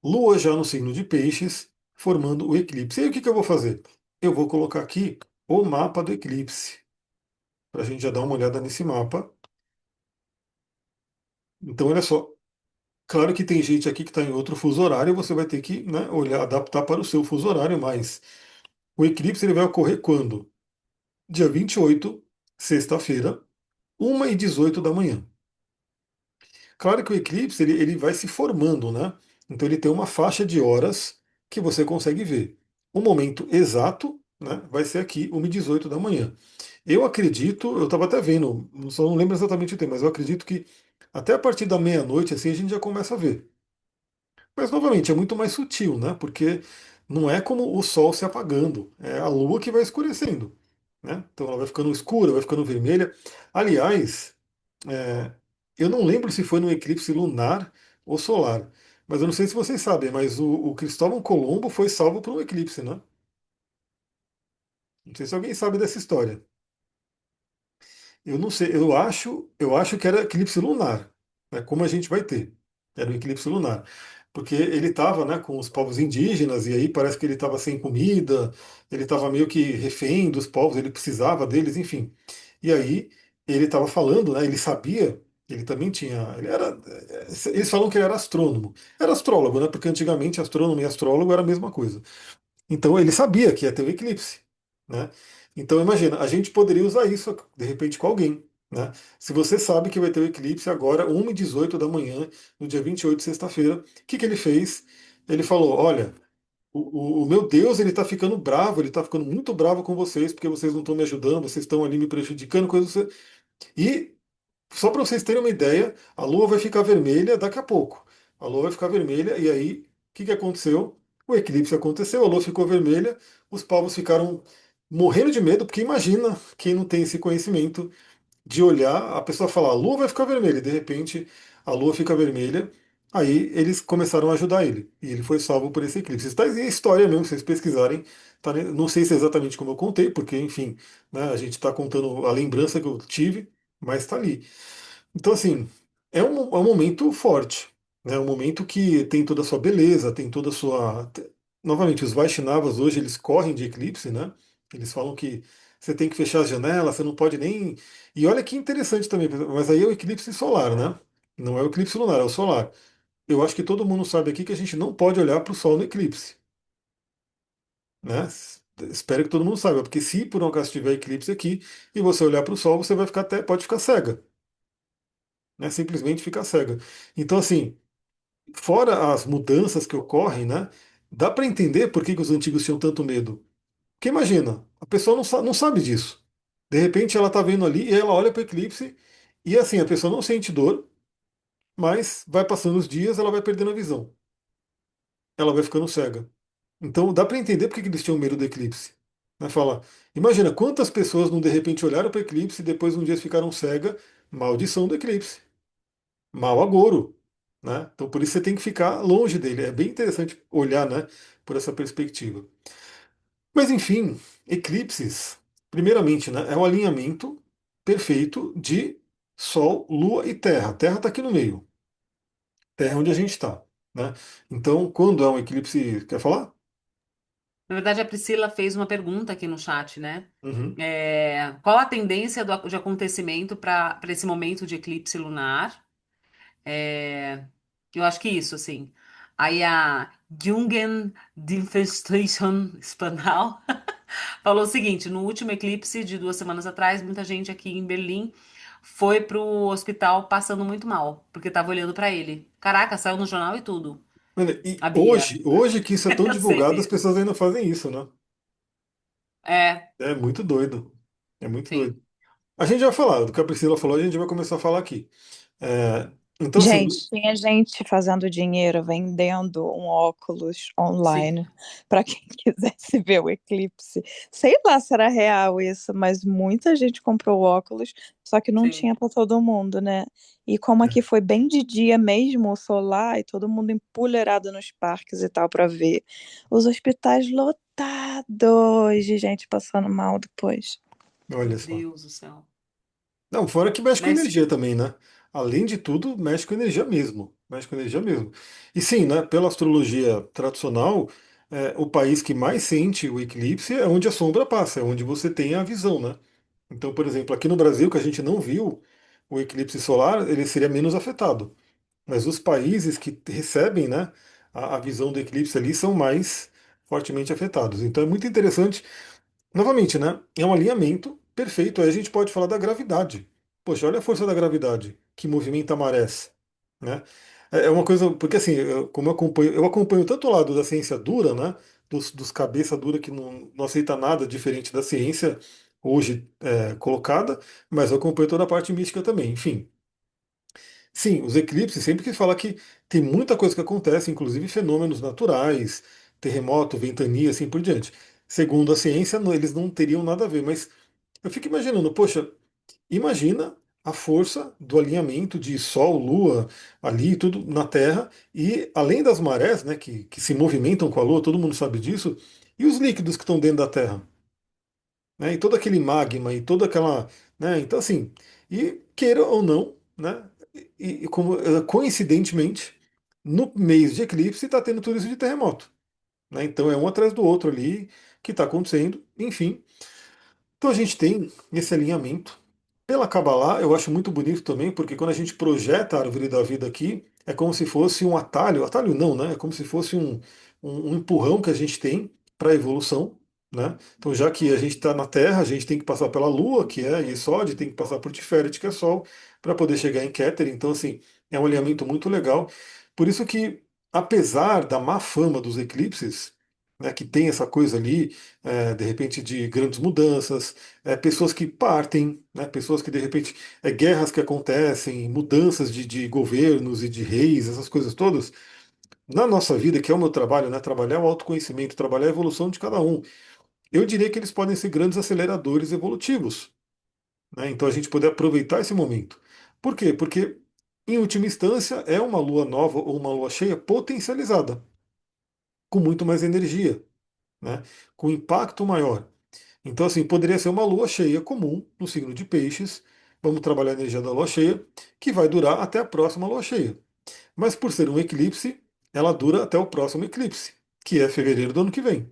Lua já no signo de Peixes, formando o eclipse. E aí o que que eu vou fazer? Eu vou colocar aqui o mapa do eclipse, para a gente já dar uma olhada nesse mapa. Então, olha só. Claro que tem gente aqui que está em outro fuso horário, você vai ter que, né, olhar, adaptar para o seu fuso horário, mas o eclipse ele vai ocorrer quando? Dia 28, sexta-feira, 1h18 da manhã. Claro que o eclipse ele vai se formando, né? Então ele tem uma faixa de horas que você consegue ver. O momento exato, né, vai ser aqui, 1h18 da manhã. Eu acredito, eu estava até vendo, só não lembro exatamente o tempo, mas eu acredito que até a partir da meia-noite assim a gente já começa a ver. Mas novamente é muito mais sutil, né? Porque não é como o Sol se apagando, é a Lua que vai escurecendo, né? Então ela vai ficando escura, vai ficando vermelha. Aliás, é, eu não lembro se foi no eclipse lunar ou solar, mas eu não sei se vocês sabem, mas o Cristóvão Colombo foi salvo por um eclipse, né? Não sei se alguém sabe dessa história. Eu não sei, eu acho que era eclipse lunar, né, como a gente vai ter. Era um eclipse lunar. Porque ele estava, né, com os povos indígenas, e aí parece que ele estava sem comida, ele estava meio que refém dos povos, ele precisava deles, enfim. E aí ele estava falando, né, ele sabia, ele também tinha. Eles falam que ele era astrônomo. Era astrólogo, né? Porque antigamente astrônomo e astrólogo era a mesma coisa. Então ele sabia que ia ter o eclipse, né? Então imagina, a gente poderia usar isso de repente com alguém, né? Se você sabe que vai ter o eclipse agora, 1h18 da manhã, no dia 28, sexta-feira, o que que ele fez? Ele falou, olha, o meu Deus, ele está ficando bravo, ele está ficando muito bravo com vocês, porque vocês não estão me ajudando, vocês estão ali me prejudicando, coisas assim. E só para vocês terem uma ideia, a Lua vai ficar vermelha daqui a pouco. A Lua vai ficar vermelha e aí o que que aconteceu? O eclipse aconteceu, a Lua ficou vermelha, os povos ficaram morrendo de medo, porque imagina quem não tem esse conhecimento de olhar, a pessoa falar, a Lua vai ficar vermelha, e de repente a Lua fica vermelha. Aí eles começaram a ajudar ele, e ele foi salvo por esse eclipse. Está em história mesmo, se vocês pesquisarem, tá, não sei se é exatamente como eu contei, porque, enfim, né, a gente está contando a lembrança que eu tive, mas está ali. Então, assim, é um momento forte, né? É um momento que tem toda a sua beleza, tem toda a sua. Novamente, os Vaishnavas hoje eles correm de eclipse, né? Eles falam que você tem que fechar as janelas, você não pode nem. E olha que interessante também, mas aí é o eclipse solar, né? Não é o eclipse lunar, é o solar. Eu acho que todo mundo sabe aqui que a gente não pode olhar para o Sol no eclipse, né? Espero que todo mundo saiba, porque se por um acaso tiver eclipse aqui e você olhar para o Sol, você vai ficar até, pode ficar cega, né? Simplesmente ficar cega. Então, assim, fora as mudanças que ocorrem, né? Dá para entender por que que os antigos tinham tanto medo. Porque imagina, a pessoa não sabe disso. De repente ela está vendo ali e ela olha para o eclipse e assim, a pessoa não sente dor, mas vai passando os dias, ela vai perdendo a visão. Ela vai ficando cega. Então dá para entender por que que eles tinham medo do eclipse. Né? Fala, imagina quantas pessoas não de repente olharam para o eclipse e depois um dia ficaram cega, maldição do eclipse. Mau agouro, né? Então por isso você tem que ficar longe dele. É bem interessante olhar, né, por essa perspectiva. Mas enfim, eclipses, primeiramente, né, é um alinhamento perfeito de Sol, Lua e Terra. A Terra está aqui no meio. Terra é onde a gente está, né? Então, quando é um eclipse, quer falar? Na verdade, a Priscila fez uma pergunta aqui no chat, né? Uhum. Qual a tendência de acontecimento para esse momento de eclipse lunar? É, eu acho que isso, assim. Aí a Jungen Dienststation Spanhol falou o seguinte: no último eclipse de 2 semanas atrás, muita gente aqui em Berlim foi pro hospital passando muito mal, porque estava olhando para ele. Caraca, saiu no jornal e tudo. Olha, e A Bia. hoje que isso é tão Eu sei, divulgado, as Bia. pessoas ainda fazem isso, né? É, É muito doido. É muito sim, doido. A gente já vai falar, do que a Priscila falou, a gente vai começar a falar aqui. É, então, assim, Gente, tinha gente fazendo dinheiro vendendo um óculos sim, online para quem quisesse ver o eclipse. Sei lá se era real isso, mas muita gente comprou o óculos, só que não sim. tinha para todo mundo, né? E como aqui foi bem de dia mesmo, o solar, e todo mundo empulheirado nos parques e tal para ver. Os hospitais lotados de gente passando mal depois. olha Meu só. Deus do céu. Não, fora que mexe com Mas, energia também, né? Além de tudo, mexe com energia mesmo. Mexe com energia mesmo. E sim, né? Pela astrologia tradicional, o país que mais sente o eclipse é onde a sombra passa, é onde você tem a visão, né? Então, por exemplo, aqui no Brasil, que a gente não viu o eclipse solar, ele seria menos afetado. Mas os países que recebem, né, a visão do eclipse ali são mais fortemente afetados. Então é muito interessante. Novamente, né? É um alinhamento perfeito. Aí a gente pode falar da gravidade. Poxa, olha a força da gravidade que movimenta marés, né? É uma coisa, porque assim, como eu acompanho tanto o lado da ciência dura, né? Dos cabeça dura que não aceita nada diferente da ciência hoje colocada, mas eu acompanho toda a parte mística também. Enfim, sim, os eclipses sempre quis falar que tem muita coisa que acontece, inclusive fenômenos naturais, terremoto, ventania, assim por diante. Segundo a ciência, eles não teriam nada a ver, mas eu fico imaginando, poxa, imagina a força do alinhamento de Sol, Lua, ali, tudo na Terra, e além das marés, né, que se movimentam com a Lua, todo mundo sabe disso, e os líquidos que estão dentro da Terra, né, e todo aquele magma, e toda aquela. Né, então, assim, e queira ou não, né, e como, coincidentemente, no mês de eclipse está tendo tudo isso de terremoto. Né, então é um atrás do outro ali que está acontecendo, enfim. Então a gente tem esse alinhamento. Pela Kabbalah, eu acho muito bonito também, porque quando a gente projeta a árvore da vida aqui, é como se fosse um atalho, atalho não, né? É como se fosse um empurrão que a gente tem para a evolução, né? Então, já que a gente está na Terra, a gente tem que passar pela Lua, que é Yesod, tem que passar por Tiferet, que é Sol, para poder chegar em Keter. Então, assim, é um alinhamento muito legal. Por isso que, apesar da má fama dos eclipses, né, que tem essa coisa ali, de repente, de grandes mudanças, pessoas que partem, né, pessoas que de repente guerras que acontecem, mudanças de governos e de reis, essas coisas todas. Na nossa vida, que é o meu trabalho, né, trabalhar o autoconhecimento, trabalhar a evolução de cada um, eu diria que eles podem ser grandes aceleradores evolutivos. Né, então a gente poder aproveitar esse momento. Por quê? Porque, em última instância, é uma lua nova ou uma lua cheia potencializada, com muito mais energia, né, com impacto maior. Então, assim, poderia ser uma lua cheia comum no signo de Peixes. Vamos trabalhar a energia da lua cheia, que vai durar até a próxima lua cheia. Mas por ser um eclipse, ela dura até o próximo eclipse, que é fevereiro do ano que vem.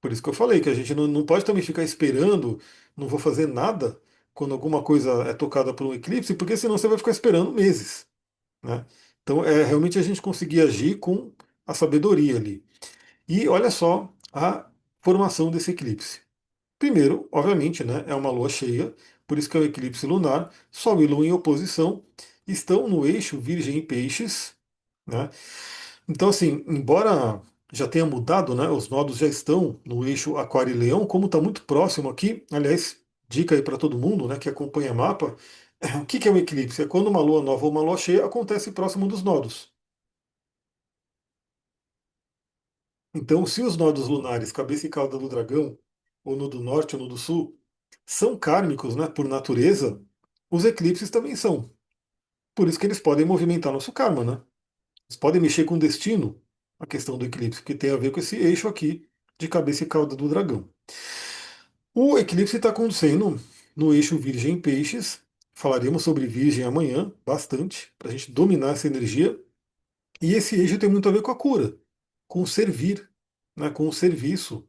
Por isso que eu falei que a gente não pode também ficar esperando, não vou fazer nada quando alguma coisa é tocada por um eclipse, porque senão você vai ficar esperando meses. Né? Então, é realmente a gente conseguir agir com a sabedoria ali. E olha só a formação desse eclipse. Primeiro, obviamente, né, é uma lua cheia, por isso que é o eclipse lunar. Sol e Lua em oposição estão no eixo Virgem e Peixes, né? Então, assim, embora já tenha mudado, né, os nodos já estão no eixo Aquário e Leão, como está muito próximo aqui, aliás, dica aí para todo mundo, né, que acompanha mapa, o que é um eclipse? É quando uma lua nova ou uma lua cheia acontece próximo dos nodos. Então, se os nodos lunares, cabeça e cauda do dragão, ou no do norte ou no do sul, são kármicos, né, por natureza, os eclipses também são. Por isso que eles podem movimentar nosso karma, né? Eles podem mexer com o destino, a questão do eclipse, que tem a ver com esse eixo aqui de cabeça e cauda do dragão. O eclipse está acontecendo no eixo Virgem em Peixes. Falaremos sobre Virgem amanhã, bastante, para a gente dominar essa energia. E esse eixo tem muito a ver com a cura, com o servir, né, com o serviço.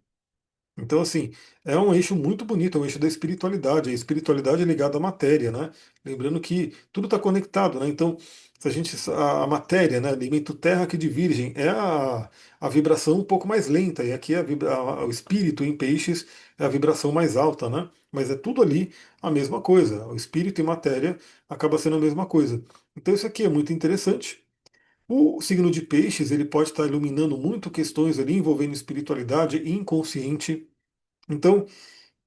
Então, assim, é um eixo muito bonito, é um eixo da espiritualidade. A espiritualidade é ligada à matéria, né? Lembrando que tudo está conectado, né? Então, se a gente, a matéria, né, elemento terra aqui de Virgem, é a vibração um pouco mais lenta, e aqui o espírito em peixes é a vibração mais alta, né? Mas é tudo ali a mesma coisa. O espírito e matéria acaba sendo a mesma coisa. Então, isso aqui é muito interessante. O signo de peixes, ele pode estar iluminando muito questões ali envolvendo espiritualidade e inconsciente. Então,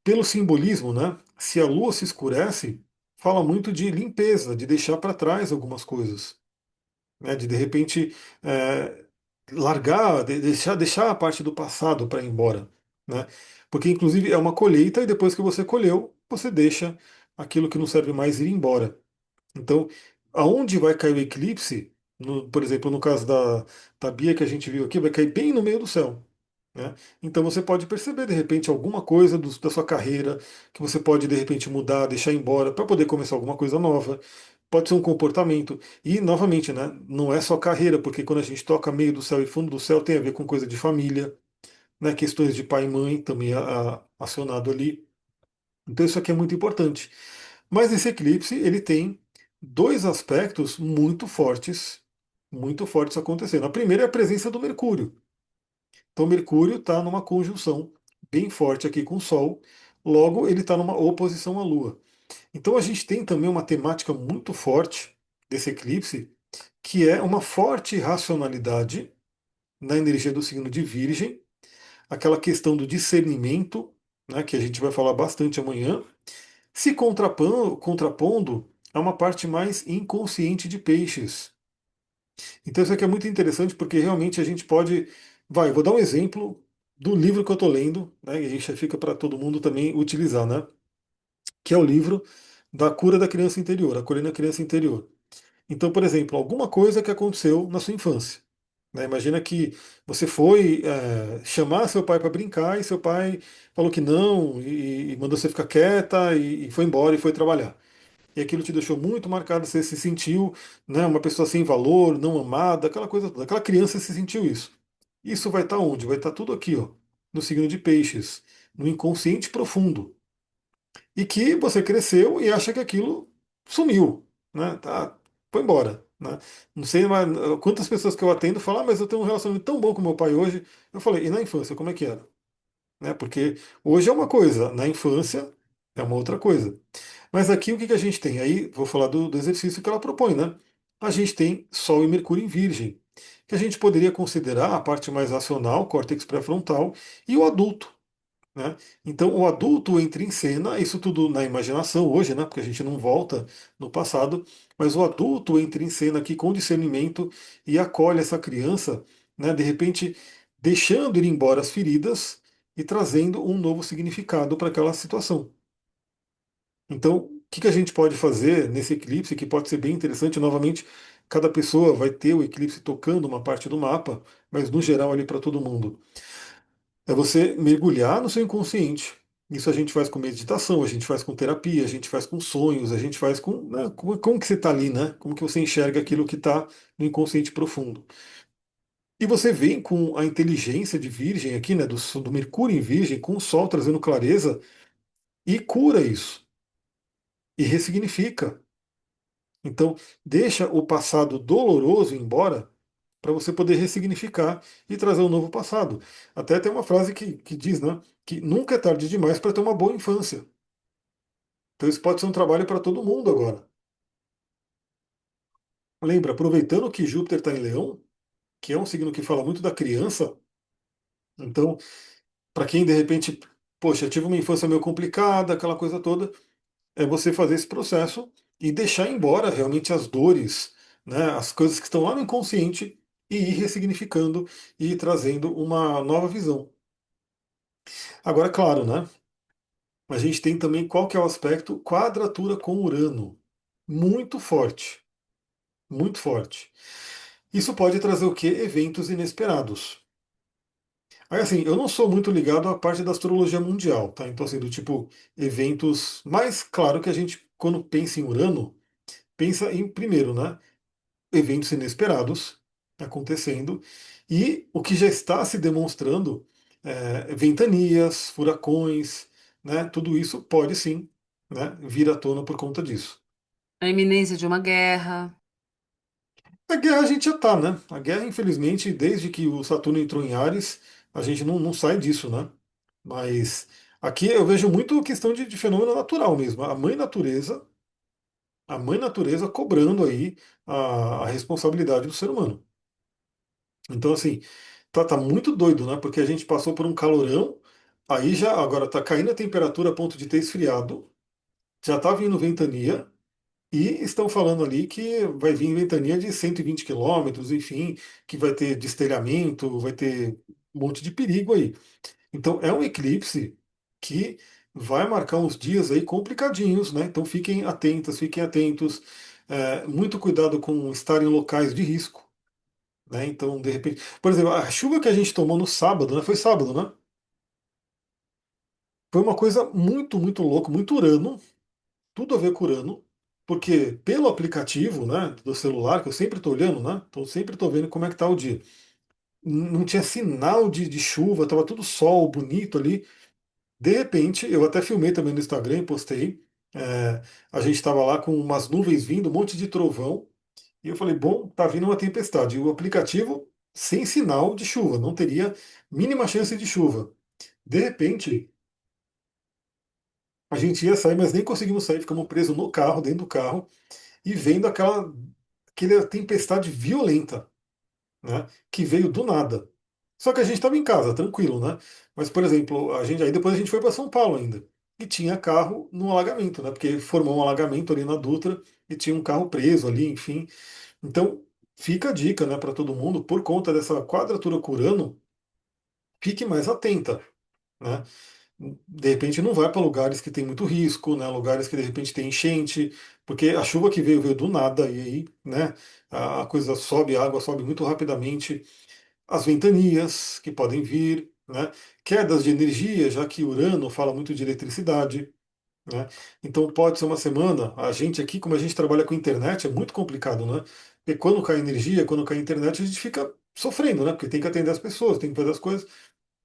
pelo simbolismo, né, se a lua se escurece, fala muito de limpeza, de deixar para trás algumas coisas, né, de repente é, largar, deixar a parte do passado para ir embora, né, porque inclusive é uma colheita e depois que você colheu, você deixa aquilo que não serve mais ir embora. Então, aonde vai cair o eclipse, por exemplo, no caso da Bia que a gente viu aqui, vai cair bem no meio do céu. Né? Então você pode perceber de repente alguma coisa da sua carreira que você pode de repente mudar, deixar embora para poder começar alguma coisa nova. pode ser um comportamento. E, novamente, né, não é só carreira, porque quando a gente toca meio do céu e fundo do céu, tem a ver com coisa de família, né, questões de pai e mãe também acionado ali. Então isso aqui é muito importante. Mas esse eclipse, ele tem dois aspectos muito fortes acontecendo. A primeira é a presença do Mercúrio. Então Mercúrio está numa conjunção bem forte aqui com o Sol, logo ele está numa oposição à Lua. Então a gente tem também uma temática muito forte desse eclipse, que é uma forte racionalidade na energia do signo de Virgem, aquela questão do discernimento, né, que a gente vai falar bastante amanhã, se contrapondo a uma parte mais inconsciente de Peixes. Então isso aqui é muito interessante porque realmente a gente pode. Vai, eu vou dar um exemplo do livro que eu estou lendo, né, e aí já fica para todo mundo também utilizar, né? Que é o livro da cura da criança interior, acolhendo a criança interior. Então, por exemplo, alguma coisa que aconteceu na sua infância. Né? Imagina que você foi chamar seu pai para brincar e seu pai falou que não e mandou você ficar quieta e foi embora e foi trabalhar. E aquilo te deixou muito marcado, você se sentiu, né, uma pessoa sem valor, não amada, aquela coisa toda. Aquela criança se sentiu isso. Isso vai estar onde? Vai estar tudo aqui, ó, no signo de Peixes, no inconsciente profundo. E que você cresceu e acha que aquilo sumiu, né? Tá, foi embora, né? Não sei mais, quantas pessoas que eu atendo falam, mas eu tenho um relacionamento tão bom com meu pai hoje. Eu falei, e na infância, como é que era? Né? Porque hoje é uma coisa, na infância é uma outra coisa. Mas aqui o que que a gente tem? Aí vou falar do exercício que ela propõe, né? A gente tem Sol e Mercúrio em Virgem, que a gente poderia considerar a parte mais racional, córtex pré-frontal, e o adulto, né? Então o adulto entra em cena, isso tudo na imaginação hoje, né? Porque a gente não volta no passado, mas o adulto entra em cena aqui com discernimento e acolhe essa criança, né? De repente deixando ir embora as feridas e trazendo um novo significado para aquela situação. Então, o que que a gente pode fazer nesse eclipse, que pode ser bem interessante? Novamente, cada pessoa vai ter o eclipse tocando uma parte do mapa, mas no geral ali para todo mundo. É você mergulhar no seu inconsciente. Isso a gente faz com meditação, a gente faz com terapia, a gente faz com sonhos, a gente faz com, né, como que você está ali, né? Como que você enxerga aquilo que está no inconsciente profundo. E você vem com a inteligência de Virgem aqui, né, do Mercúrio em Virgem, com o Sol trazendo clareza e cura isso e ressignifica. Então, deixa o passado doloroso embora para você poder ressignificar e trazer um novo passado. Até tem uma frase que diz, né, que nunca é tarde demais para ter uma boa infância. Então, isso pode ser um trabalho para todo mundo agora. Lembra, aproveitando que Júpiter está em Leão, que é um signo que fala muito da criança, então, para quem de repente, poxa, tive uma infância meio complicada, aquela coisa toda, é você fazer esse processo e deixar embora realmente as dores, né, as coisas que estão lá no inconsciente e ir ressignificando e ir trazendo uma nova visão. Agora, claro, né, a gente tem também qual que é o aspecto quadratura com Urano. Muito forte, muito forte. Isso pode trazer o quê? Eventos inesperados. Aí, assim, eu não sou muito ligado à parte da astrologia mundial, tá? Então, assim, do tipo, eventos. Mas, claro que a gente, quando pensa em Urano, pensa em, primeiro, né? Eventos inesperados acontecendo e o que já está se demonstrando, ventanias, furacões, né, tudo isso pode sim, né, vir à tona por conta disso. A iminência de uma guerra. A guerra a gente já está, né? A guerra, infelizmente, desde que o Saturno entrou em Ares, a gente não sai disso, né? Mas aqui eu vejo muito questão de fenômeno natural mesmo. A mãe natureza cobrando aí a responsabilidade do ser humano. Então, assim, tá muito doido, né? Porque a gente passou por um calorão, aí já agora tá caindo a temperatura a ponto de ter esfriado, já tá vindo ventania, e estão falando ali que vai vir ventania de 120 quilômetros, enfim, que vai ter destelhamento, vai ter um monte de perigo aí. Então, é um eclipse que vai marcar uns dias aí complicadinhos, né? Então, fiquem atentas, fiquem atentos. Muito cuidado com estar em locais de risco. Né? Então, de repente, por exemplo, a chuva que a gente tomou no sábado, né? Foi sábado, né? Foi uma coisa muito, muito louca, muito Urano, tudo a ver com Urano. porque pelo aplicativo, né, do celular, que eu sempre estou olhando, né, então sempre estou vendo como é que está o dia. Não tinha sinal de chuva, estava tudo sol, bonito ali. De repente, eu até filmei também no Instagram e postei. é, a gente estava lá com umas nuvens vindo, um monte de trovão, e eu falei, bom, tá vindo uma tempestade. E o aplicativo sem sinal de chuva, não teria mínima chance de chuva. De repente, a gente ia sair, mas nem conseguimos sair, ficamos presos no carro, dentro do carro, e vendo aquela tempestade violenta, né, que veio do nada. Só que a gente estava em casa, tranquilo, né? Mas, por exemplo, aí depois a gente foi para São Paulo ainda. E tinha carro no alagamento, né? Porque formou um alagamento ali na Dutra e tinha um carro preso ali, enfim. Então, fica a dica, né, para todo mundo, por conta dessa quadratura com Urano, fique mais atenta, né? De repente não vai para lugares que tem muito risco, né? Lugares que de repente tem enchente, porque a chuva que veio do nada e aí, né? A coisa sobe, a água sobe muito rapidamente. As ventanias que podem vir, né? Quedas de energia, já que Urano fala muito de eletricidade, né? Então pode ser uma semana. A gente aqui, como a gente trabalha com internet, é muito complicado, né? Porque quando cai energia, quando cai internet, a gente fica sofrendo, né? Porque tem que atender as pessoas, tem que fazer as coisas,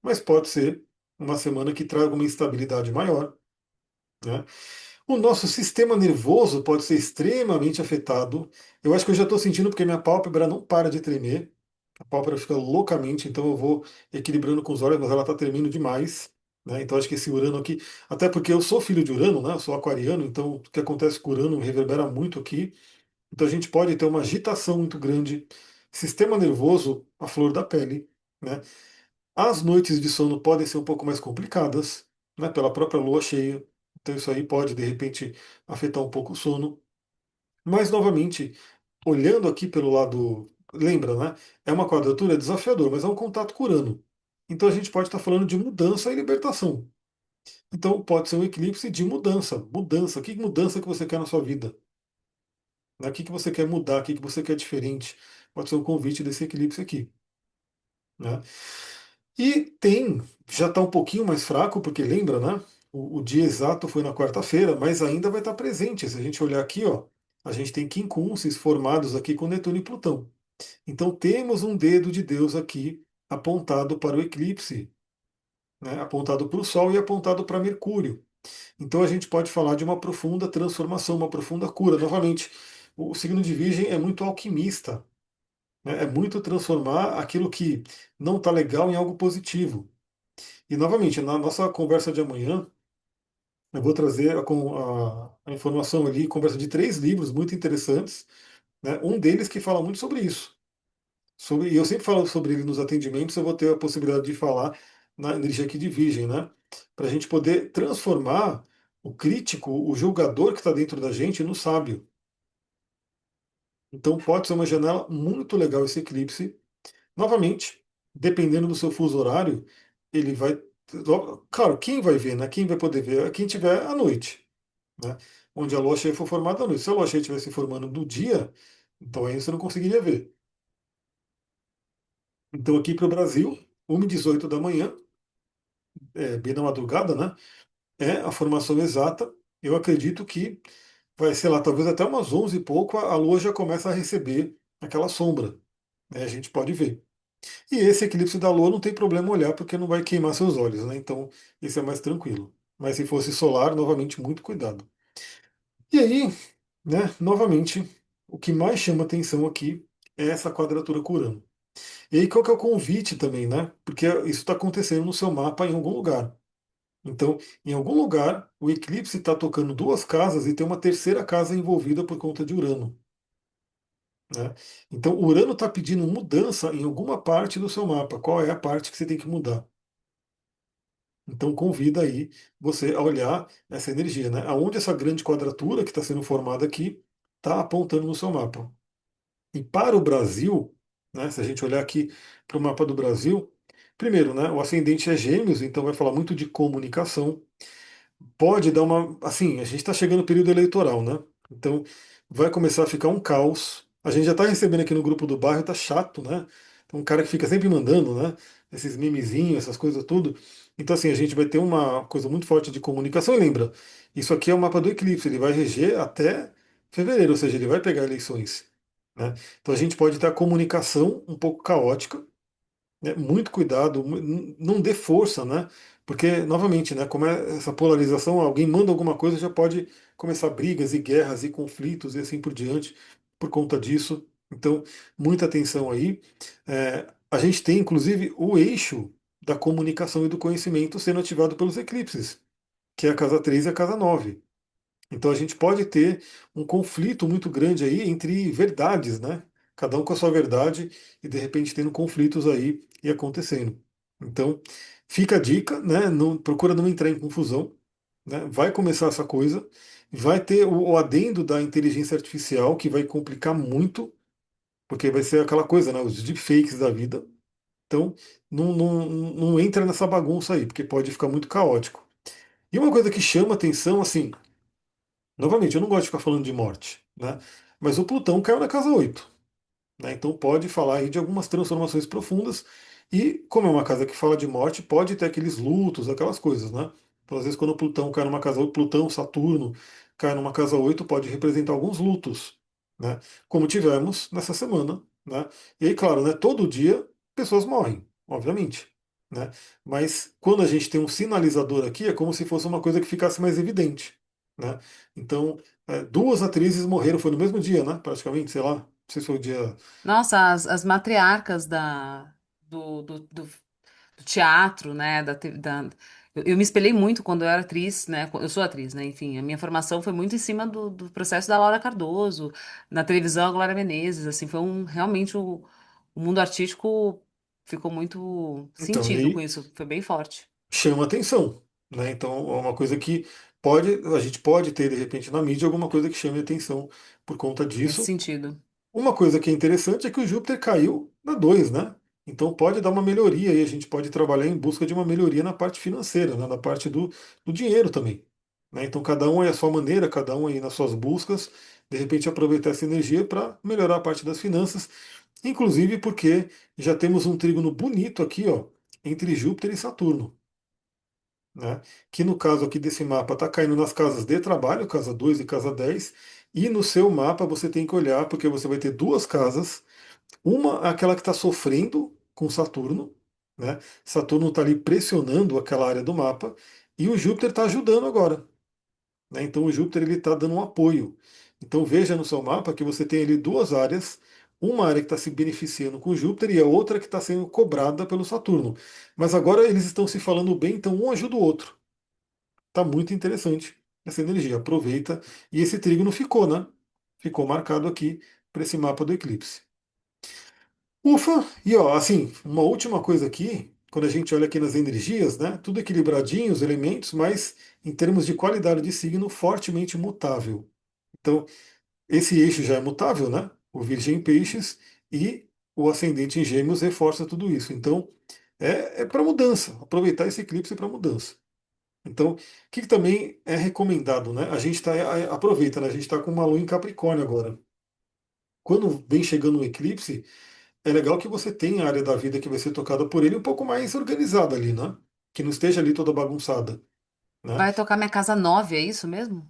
mas pode ser uma semana que traga uma instabilidade maior, né? O nosso sistema nervoso pode ser extremamente afetado. Eu acho que eu já estou sentindo porque minha pálpebra não para de tremer. A pálpebra fica loucamente, então eu vou equilibrando com os olhos, mas ela está tremendo demais. Né? Então acho que esse Urano aqui, até porque eu sou filho de Urano, né? Eu sou aquariano, então o que acontece com Urano reverbera muito aqui. Então a gente pode ter uma agitação muito grande, sistema nervoso à flor da pele, né? As noites de sono podem ser um pouco mais complicadas, né? Pela própria lua cheia. Então isso aí pode de repente afetar um pouco o sono. Mas novamente, olhando aqui pelo lado, lembra, né? É uma quadratura, é desafiador, mas é um contato com Urano. Então a gente pode estar falando de mudança e libertação. Então pode ser um eclipse de mudança. Mudança. Que mudança que você quer na sua vida? Né? O que que você quer mudar? O que que você quer diferente? Pode ser um convite desse eclipse aqui. Né? E tem, já está um pouquinho mais fraco, porque lembra, né? O dia exato foi na quarta-feira, mas ainda vai estar presente. Se a gente olhar aqui, ó, a gente tem quincunces formados aqui com Netuno e Plutão. Então temos um dedo de Deus aqui apontado para o eclipse, né, apontado para o Sol e apontado para Mercúrio. Então a gente pode falar de uma profunda transformação, uma profunda cura. Novamente, o signo de Virgem é muito alquimista, né, é muito transformar aquilo que não está legal em algo positivo. E novamente, na nossa conversa de amanhã, eu vou trazer a informação ali, conversa de três livros muito interessantes, né, um deles que fala muito sobre isso. E eu sempre falo sobre ele nos atendimentos, eu vou ter a possibilidade de falar na energia aqui de Virgem, né? Para a gente poder transformar o crítico, o julgador que está dentro da gente, no sábio. Então pode ser uma janela muito legal esse eclipse. Novamente, dependendo do seu fuso horário, ele vai. Claro, quem vai ver, né? Quem vai poder ver? É quem tiver à noite, né? Onde a lua cheia for formada à noite. Se a lua cheia estivesse formando no dia, então aí você não conseguiria ver. Então aqui para o Brasil, 1h18 da manhã, bem na madrugada, né? É a formação exata. Eu acredito que vai, sei lá, talvez até umas 11 e pouco a Lua já começa a receber aquela sombra. Né? A gente pode ver. E esse eclipse da Lua não tem problema olhar porque não vai queimar seus olhos, né? Então esse é mais tranquilo. Mas se fosse solar, novamente, muito cuidado. E aí, né, novamente, o que mais chama atenção aqui é essa quadratura com Urano. E aí, qual que é o convite também, né? Porque isso está acontecendo no seu mapa em algum lugar. Então, em algum lugar, o eclipse está tocando duas casas e tem uma terceira casa envolvida por conta de Urano. Né? Então, Urano está pedindo mudança em alguma parte do seu mapa. Qual é a parte que você tem que mudar? Então, convida aí você a olhar essa energia, né? Aonde essa grande quadratura que está sendo formada aqui está apontando no seu mapa. E para o Brasil, né, se a gente olhar aqui para o mapa do Brasil, primeiro, né, o ascendente é Gêmeos, então vai falar muito de comunicação. Pode dar uma. Assim, a gente está chegando no período eleitoral, né? Então vai começar a ficar um caos. A gente já está recebendo aqui no grupo do bairro, tá chato, né? Tem um cara que fica sempre mandando, né? Esses memezinhos, essas coisas tudo. Então, assim, a gente vai ter uma coisa muito forte de comunicação. E lembra, isso aqui é o mapa do eclipse, ele vai reger até fevereiro, ou seja, ele vai pegar eleições. Né? Então a gente pode ter a comunicação um pouco caótica, né? Muito cuidado, não dê força, né? Porque, novamente, né, como é essa polarização, alguém manda alguma coisa, já pode começar brigas e guerras e conflitos e assim por diante, por conta disso. Então, muita atenção aí. A gente tem, inclusive, o eixo da comunicação e do conhecimento sendo ativado pelos eclipses, que é a casa 3 e a casa 9. Então a gente pode ter um conflito muito grande aí entre verdades, né? Cada um com a sua verdade e de repente tendo conflitos aí e acontecendo. Então fica a dica, né? Não, procura não entrar em confusão, né? Vai começar essa coisa, vai ter o adendo da inteligência artificial que vai complicar muito, porque vai ser aquela coisa, né? Os deepfakes da vida. Então não entra nessa bagunça aí, porque pode ficar muito caótico. E uma coisa que chama atenção, assim, novamente, eu não gosto de ficar falando de morte, né? Mas o Plutão caiu na casa 8, né? Então pode falar aí de algumas transformações profundas. E como é uma casa que fala de morte, pode ter aqueles lutos, aquelas coisas, né? Então, às vezes, quando o Plutão cai numa casa 8, Plutão, Saturno cai numa casa 8, pode representar alguns lutos, né? Como tivemos nessa semana, né? E aí, claro, né? Todo dia pessoas morrem, obviamente, né? Mas quando a gente tem um sinalizador aqui, é como se fosse uma coisa que ficasse mais evidente, né? Então, duas atrizes morreram, foi no mesmo dia, né? Praticamente, sei lá, não sei se foi o dia. Nossa, as matriarcas do teatro, né? Eu me espelhei muito quando eu era atriz, né? Eu sou atriz, né? Enfim, a minha formação foi muito em cima do processo da Laura Cardoso, na televisão a Glória Menezes, assim, foi realmente o mundo artístico ficou muito Então, sentido com aí isso, foi bem forte chama atenção, né? Então, é uma coisa que a gente pode ter de repente na mídia alguma coisa que chame atenção por conta nesse disso. sentido. Uma coisa que é interessante é que o Júpiter caiu na 2, né? Então pode dar uma melhoria e a gente pode trabalhar em busca de uma melhoria na parte financeira, né? Na parte do dinheiro também. Né? Então cada um aí a sua maneira, cada um aí nas suas buscas, de repente aproveitar essa energia para melhorar a parte das finanças, inclusive porque já temos um trígono bonito aqui, ó, entre Júpiter e Saturno, né? Que no caso aqui desse mapa está caindo nas casas de trabalho, casa 2 e casa 10, e no seu mapa você tem que olhar, porque você vai ter duas casas, uma aquela que está sofrendo com Saturno, né? Saturno está ali pressionando aquela área do mapa, e o Júpiter está ajudando agora, né? Então o Júpiter ele está dando um apoio. Então veja no seu mapa que você tem ali duas áreas, uma área que está se beneficiando com o Júpiter e a outra que está sendo cobrada pelo Saturno. Mas agora eles estão se falando bem, então um ajuda o outro. Tá muito interessante essa energia. Aproveita. E esse trígono ficou, né? Ficou marcado aqui para esse mapa do eclipse. Ufa! E ó, assim, uma última coisa aqui, quando a gente olha aqui nas energias, né? Tudo equilibradinho, os elementos, mas em termos de qualidade de signo, fortemente mutável. Então, esse eixo já é mutável, né? O Virgem em Peixes e o ascendente em Gêmeos reforça tudo isso. Então, é para mudança. Aproveitar esse eclipse para mudança. Então, o que também é recomendado, né? A gente aproveita, né? A gente está com uma lua em Capricórnio agora. Quando vem chegando o eclipse, é legal que você tenha a área da vida que vai ser tocada por ele um pouco mais organizada ali, né? Que não esteja ali toda bagunçada, né? Vai tocar minha casa 9, é isso mesmo?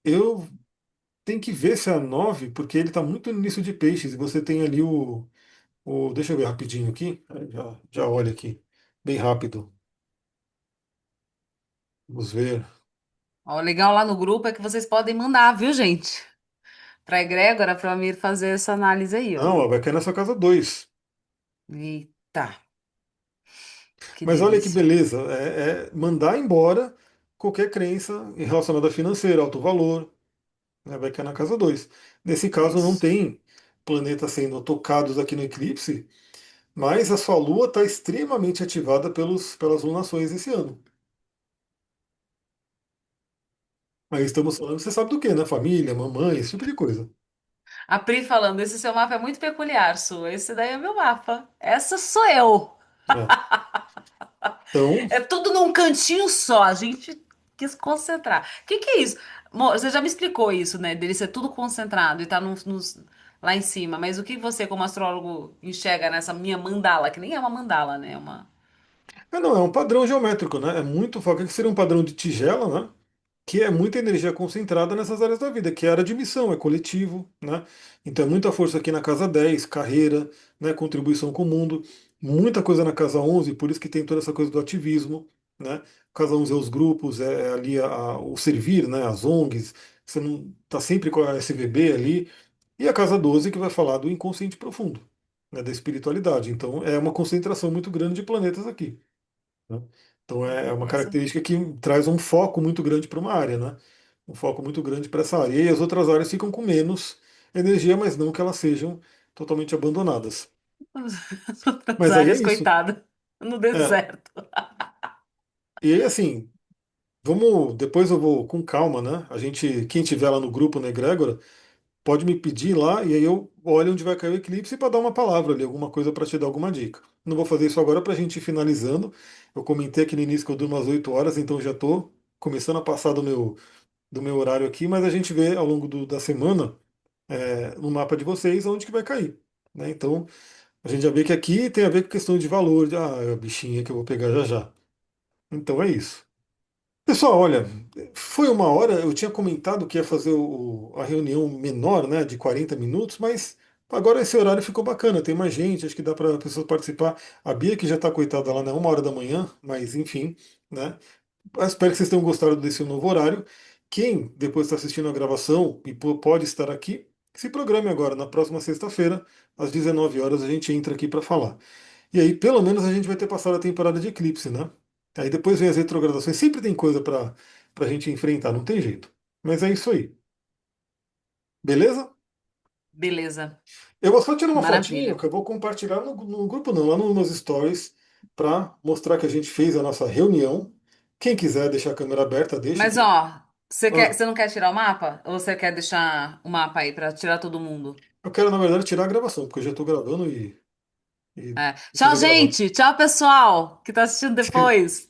Eu tenho que ver se é a 9, porque ele está muito no início de peixes, e você tem ali deixa eu ver rapidinho aqui, já olha aqui, bem rápido. Vamos ver. Ó, o legal lá no grupo é que vocês podem mandar, viu, gente? Pra egrégora, pra mim fazer essa análise aí, ó. Não, ó, vai cair nessa casa 2. Eita, que Mas olha que delícia. beleza, é mandar embora qualquer crença relacionada a financeiro, alto valor, né, vai cair na casa 2. Nesse É caso não isso. tem planetas sendo tocados aqui no eclipse, mas a sua Lua está extremamente ativada pelas lunações esse ano. Aí estamos falando, você sabe do que, né? Família, mamãe, esse tipo de coisa. A Pri falando, esse seu mapa é muito peculiar, Su. Esse daí é meu mapa. Essa sou eu. Né? Então, É tudo num cantinho só. A gente quis concentrar. O que é isso? Você já me explicou isso, né? Dele ser tudo concentrado e tá lá em cima. Mas o que você, como astrólogo, enxerga nessa minha mandala? Que nem é uma mandala, né? É uma... não, é um padrão geométrico, né? É muito foco. Que seria um padrão de tigela, né? que é muita energia concentrada nessas áreas da vida, que é a área de missão, é coletivo, né? Então é muita força aqui na casa 10, carreira, né, contribuição com o mundo, muita coisa na casa 11, por isso que tem toda essa coisa do ativismo, né? Casa 11 é os grupos, é ali o servir, né, as ONGs, você não tá sempre com a SVB ali, e a casa 12 que vai falar do inconsciente profundo, né, da espiritualidade. Então é uma concentração muito grande de planetas aqui, né? Então é uma Beleza. característica que traz um foco muito grande para uma área, né? Um foco muito grande para essa área. E as outras áreas ficam com menos energia, mas não que elas sejam totalmente abandonadas. Outras Mas aí é áreas, isso. coitada, no É. deserto. E aí, assim, vamos. Depois eu vou com calma, né? A gente, quem tiver lá no grupo, né, Egrégora, pode me pedir lá e aí eu olho onde vai cair o eclipse para dar uma palavra ali, alguma coisa para te dar alguma dica. Não vou fazer isso agora para a gente ir finalizando. Eu comentei aqui no início que eu durmo às 8 horas, então já estou começando a passar do meu horário aqui, mas a gente vê ao longo da semana no mapa de vocês onde que vai cair, né? Então a gente já vê que aqui tem a ver com questão de valor, de é a bichinha que eu vou pegar já já. Então é isso. Pessoal, olha, foi uma hora, eu tinha comentado que ia fazer a reunião menor, né, de 40 minutos, mas agora esse horário ficou bacana, tem mais gente, acho que dá para pessoas participar. A Bia, que já está coitada lá, né, 1 hora da manhã, mas enfim, né? Eu espero que vocês tenham gostado desse novo horário. Quem depois está assistindo a gravação e pode estar aqui, se programe agora, na próxima sexta-feira, às 19 horas, a gente entra aqui para falar. E aí, pelo menos, a gente vai ter passado a temporada de eclipse, né? Aí depois vem as retrogradações, sempre tem coisa para a gente enfrentar, não tem jeito. Mas é isso aí. Beleza? Beleza, Eu vou só tirar uma fotinho maravilha. que eu vou compartilhar no grupo, não, lá nos stories, para mostrar que a gente fez a nossa reunião. Quem quiser deixar a câmera aberta, deixe. Mas ó, Ah, você não quer tirar o mapa? Ou você quer deixar o mapa aí pra tirar todo mundo? eu quero, na verdade, tirar a gravação, porque eu já estou gravando e É. Tchau, precisa gravar. gente. Tchau, pessoal que tá assistindo depois.